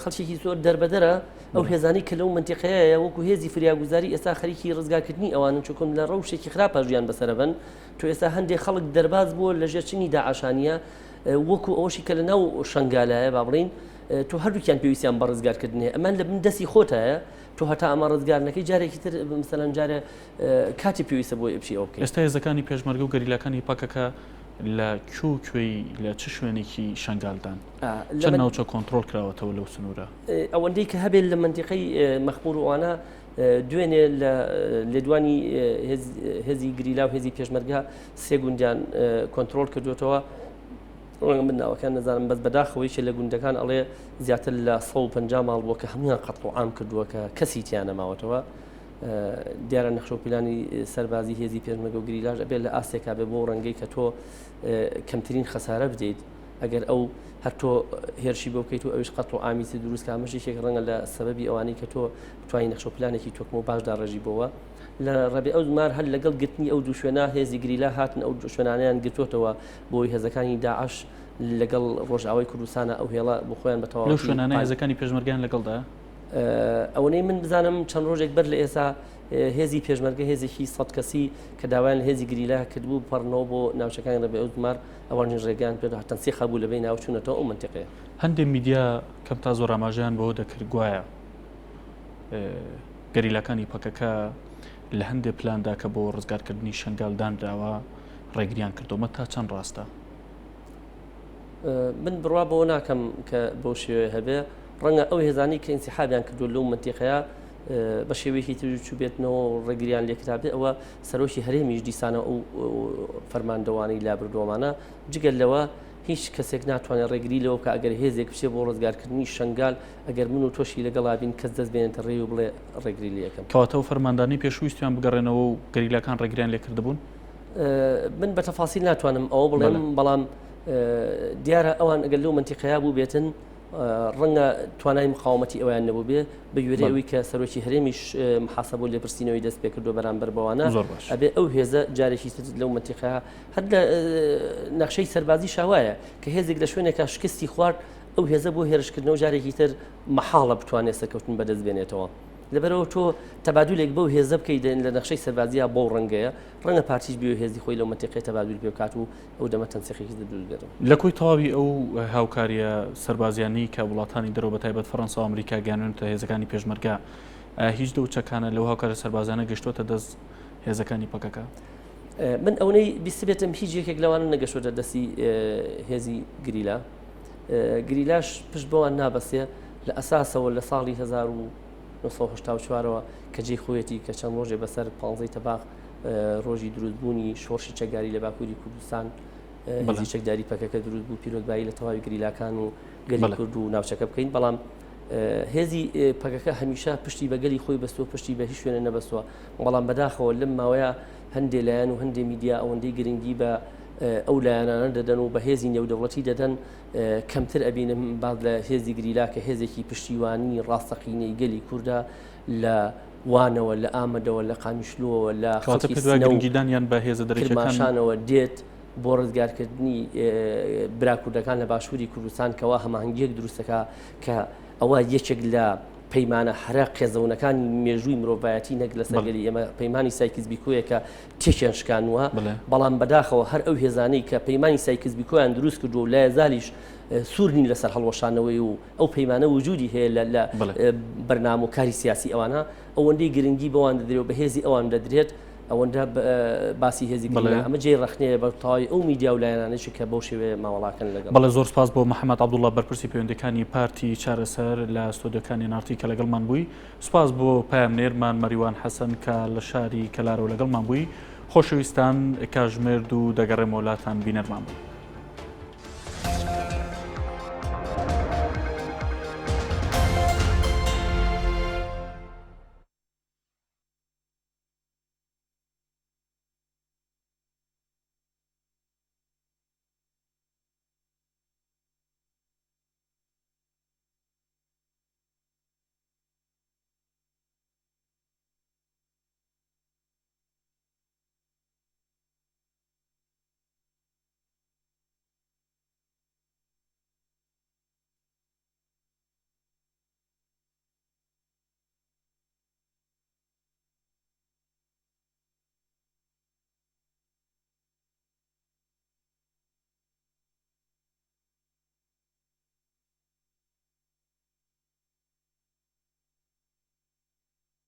Speaker 4: خەڵکێکی زۆر دەربەدەرە ئەو هێزانی کە لەو منتیقەیە وەکو هێزی فریاگوزاری ئێستا خەریکی ڕزگارکردنی ئەوانن چۆکم لە ڕەوشێکی خراپە ژیان بەسەرەبن تو ئێستا هەندێک خەڵک دەرباز بووە لە ژێرچنی داعاشانیە وەکو ئەوشی کە لە ناو شنگالایە با بڵین تو هەردووکیان پێویستیان بە ڕزگارکردنێ ئەمان لە من دەستی خۆتایە تو هەتا ئەمە ڕزگارنەکەی جارێکی تر مثلەن جارێ کاتی پێویستە بۆ ئەپشی ئەو بکەیت
Speaker 1: ئێستا هێزەکانی پێشمەرگە و گەریلاکانی پاکەکە لە کوێی لە چ شوێنێکی شنگالدان چەند ناوچە کۆنتترۆل کراوەتەوە لەو سنوورە
Speaker 4: ئەوەندەی کە هەبێت لە منتیقەی مەخبوور وانە دوێنێ لە لێدوانی هێزی گریلا و هێزی پێشمەرگە سێ گوندیان کۆنتترۆل کردوێتەوە ڕەنگە من ناوەکان نەزانم بەس بەداخەوەیشە لە گوندەکان ئەڵێ زیاتر لە 150 ماڵ بووە کە هەمویان قەتڵ و عام کردووە کە کەسی تیان نەماوەتەوە دیارە نەخشە و پلانی سەربازی هێزی پێشمەرگە و گریلاش ئەبێت لە ئاسێکا بێ بۆ ڕەنگەی کە تۆ کەمترین خەسارە بدەیت ئەگەر ئەو هەر تۆ هێرشی بۆ بکەیت و ئەوش قەتڵ و ئامیسی دروست کامەشێک ڕەنگە لە سەبەبی ئەوانەی کە تۆ بتوانین نەخشە و پلانێکی تۆکم و باشدا ڕێژی بۆەوە لە ڕێبێ ئەو زمار هەر لەگەڵ گرتنی ئەو دوو شوێنە هێزی گریلا هاتن ئەو شوێنانیان گرتوتەوە بۆی هێزەکانی داعش لەگەڵ ڕۆژاوای کوردستانە ئەو هێڵە بۆ خۆیان بەتەواوی
Speaker 1: لەو شوێنانە هێزەکانی پێشمەرگیان لەگەڵدا
Speaker 4: ئەوەی من بزانم چەند ڕۆژێک بەر لە ئێستا هێزی پێشمەرگە هێزێکی 100 کەسی کە داوایان لە هێزی گریلا کردبوو پەڕنەوە بۆ ناوچەکانی ڕێبێ ئەو زمار ئەوانش ڕێگەیان پێ تەنسیق هەبوو لەبێ ناوچوونەتەوە ئەو منتیقەیە
Speaker 1: هەندێک میدیا کەم تا زۆر ئاماژیان بەوە دەکرد گوایە گەریلاکانی پەکەکە لە هەندێک پلاندا کە بۆ ڕزگارکردنی شنگالدان داوە ڕێگریان کردومە تا چەند ڕاستە
Speaker 4: من بڕوا بۆ ناکەم کە بۆ شێوێ هەبێ ڕەنگە ئەو هێزانی کە ئینسیحابیان کردو لەو منتیقەیە بە شێوەیەکی تر چوو بێتنەوە ڕێگریان لێکرابێ ئەوە سەرۆکی هەرێمیش دیسانە ئەو فەرماندەوانی لابردووەمانە جگەل لەوە هیچ کەسێک ناتوانێت ڕێگری لەوە کە ئەگەر هێزێک بچێ بۆ ڕزگارکردنی شنگال ئەگەر من و تۆشی لەگەڵا بین کەس دەست بێنێتە ڕێ و بڵێ ڕێگری لە یەکەم
Speaker 1: کەواتە و فەرماندانی پێشویستیان بگەڕێنەوە و گەریلاکان ڕێگریان لێکردبوون
Speaker 4: من بە تەفاسیل ناتوانم ئەوە بڵێم بەڵام دیارە ئەوان ئەگەر لەو منتیقەیە بوو بێتن ڕەنگە توانای مقاومەتی ئەویان نەبوو بێ بە گوێرەوەی کە سەرۆکی هەرێمیش محاسەبۆ لێپرسینەوەی دەست پێ کردو بەرامبەر بەوانە ئەبێ ئەو هێزە جارێکی لەو منتیقەیە هەر لە نەخشەی سەربازی شاوایە کە هێزێک لە شوێنێکە شکستی خوارد ئەو هێزە بۆ هێرشکردنەوە جارێکی تر مەحاڵە بتوانێت سەرکەوتن بەدەست بێنێتەوە لەبەرەوە تۆ تەبادولێک بەو هێزە بکەیت لە نەخشەی سەربازیە بۆ ڕەنگەیە ڕەنگە پارتیش بێ هێزی خۆی لەو منتیقەی تەبادول پێ بکات و ئەو دەمە تەنسیقێکی دروست بێتەوە
Speaker 1: لە کۆی تەواوی ئەو هاوکاریە سەربازیانی کە وڵاتانی دەرەوە بەتایبەت فەڕەنسا و ئەمریکا گەیاندونەتە هێزەکانی پێشمەرگە هیچ دەوچەکانە لەو هاوکارە سەربازانە گەشتوتە دەست هێزەکانی پەکەکە
Speaker 4: من ئەوەی بیست بێتم هیچ یەکێک لەوانە نەگەشتە دەستی هێزی گریلا گریلاش پشت بەوان نابەسێ لە ئەساسەوە لە ساڵی 1984ەوە کە جێی خۆیەتی کە چەند ڕۆژێ بەسەر 15 تەباق ڕۆژی دروستبوونی شۆڕشی چەکداری لە باکووری کوردستان هێزی چەکداری پەکەکە دروست بوو پیرۆزبایی لە تەواوی گریلاکان و گەلی کورد و ناوچەکە بکەین بەڵام هێزی پەکەکە هەمیشە پشتی بە گەلی خۆی بەستووە پشتی بە هیچ شوێنە نەبەستووە بەڵام بەداخەوە لەم ماوەیە هەندێک لایەن و هەندێک میدیا ئەوەندەی گرنگی بە ئەو لایەنانە دەدەن و بە هێزی نێودەوڵەتی دەدەن کەمتر ئەبینم بعد لە هێزی گریلا کە هێزێکی پشتیوانی ڕاستەقینەی گەلی کووردە لە وانەوە لە ئامەدەوە لە قامیشلوەوە لە
Speaker 1: گرنگیدانیان بە هێزە
Speaker 4: دەرەکیەکانەوە دێت بۆ ڕزگارکردنی براکوردەکان لە باشووری کوردستان کەوا هەماهنگیەک دروستەکە کە ئەوە یەکێک لە پەیمانە هەرە قێزەونەکانی مێژووی مرۆڤایەتی نەک لە سەرگەلی ئێمە پەیمانی سایکس بیکۆیە کە تێکیان شکانووە بەڵام بەداخەوە هەر ئەو هێزانەی کە پەیمانی سایکس بیکۆیان دروست کردو و لای زالیش سوورنی لەسەر هەڵوەشانەوەی و ئەو پەیمانە وجودی هەیە لە بەرنامە و کاری سیاسی ئەوانە ئەوەندەی گرنگی بەوان دەدرێت و بە هێزی ئەوان دەدرێت ئەوەندە باسی هێزی ئەمە جێ ڕخنەیە بە تاوای ئەو میدیا و لایەنانەی کە بەو شێوێ ماوەڵاکەن لەگەڵ
Speaker 1: بەڵێ زۆر سپاس بۆ محەممەد عەبدوڵڵا بەرپرسی پەیوەندیەکانی پارتی چارەسەر لە ستۆدیۆکانی نارتی کە لەگەڵمان بووی سپاس بۆ پایامنێرمان مەریوان حەسەن کە لە شاری کەلارەوە لەگەڵمان بووی خۆشەویستان کاژمێرد و دەگەڕێمە وڵاتان بینەرمان بوو.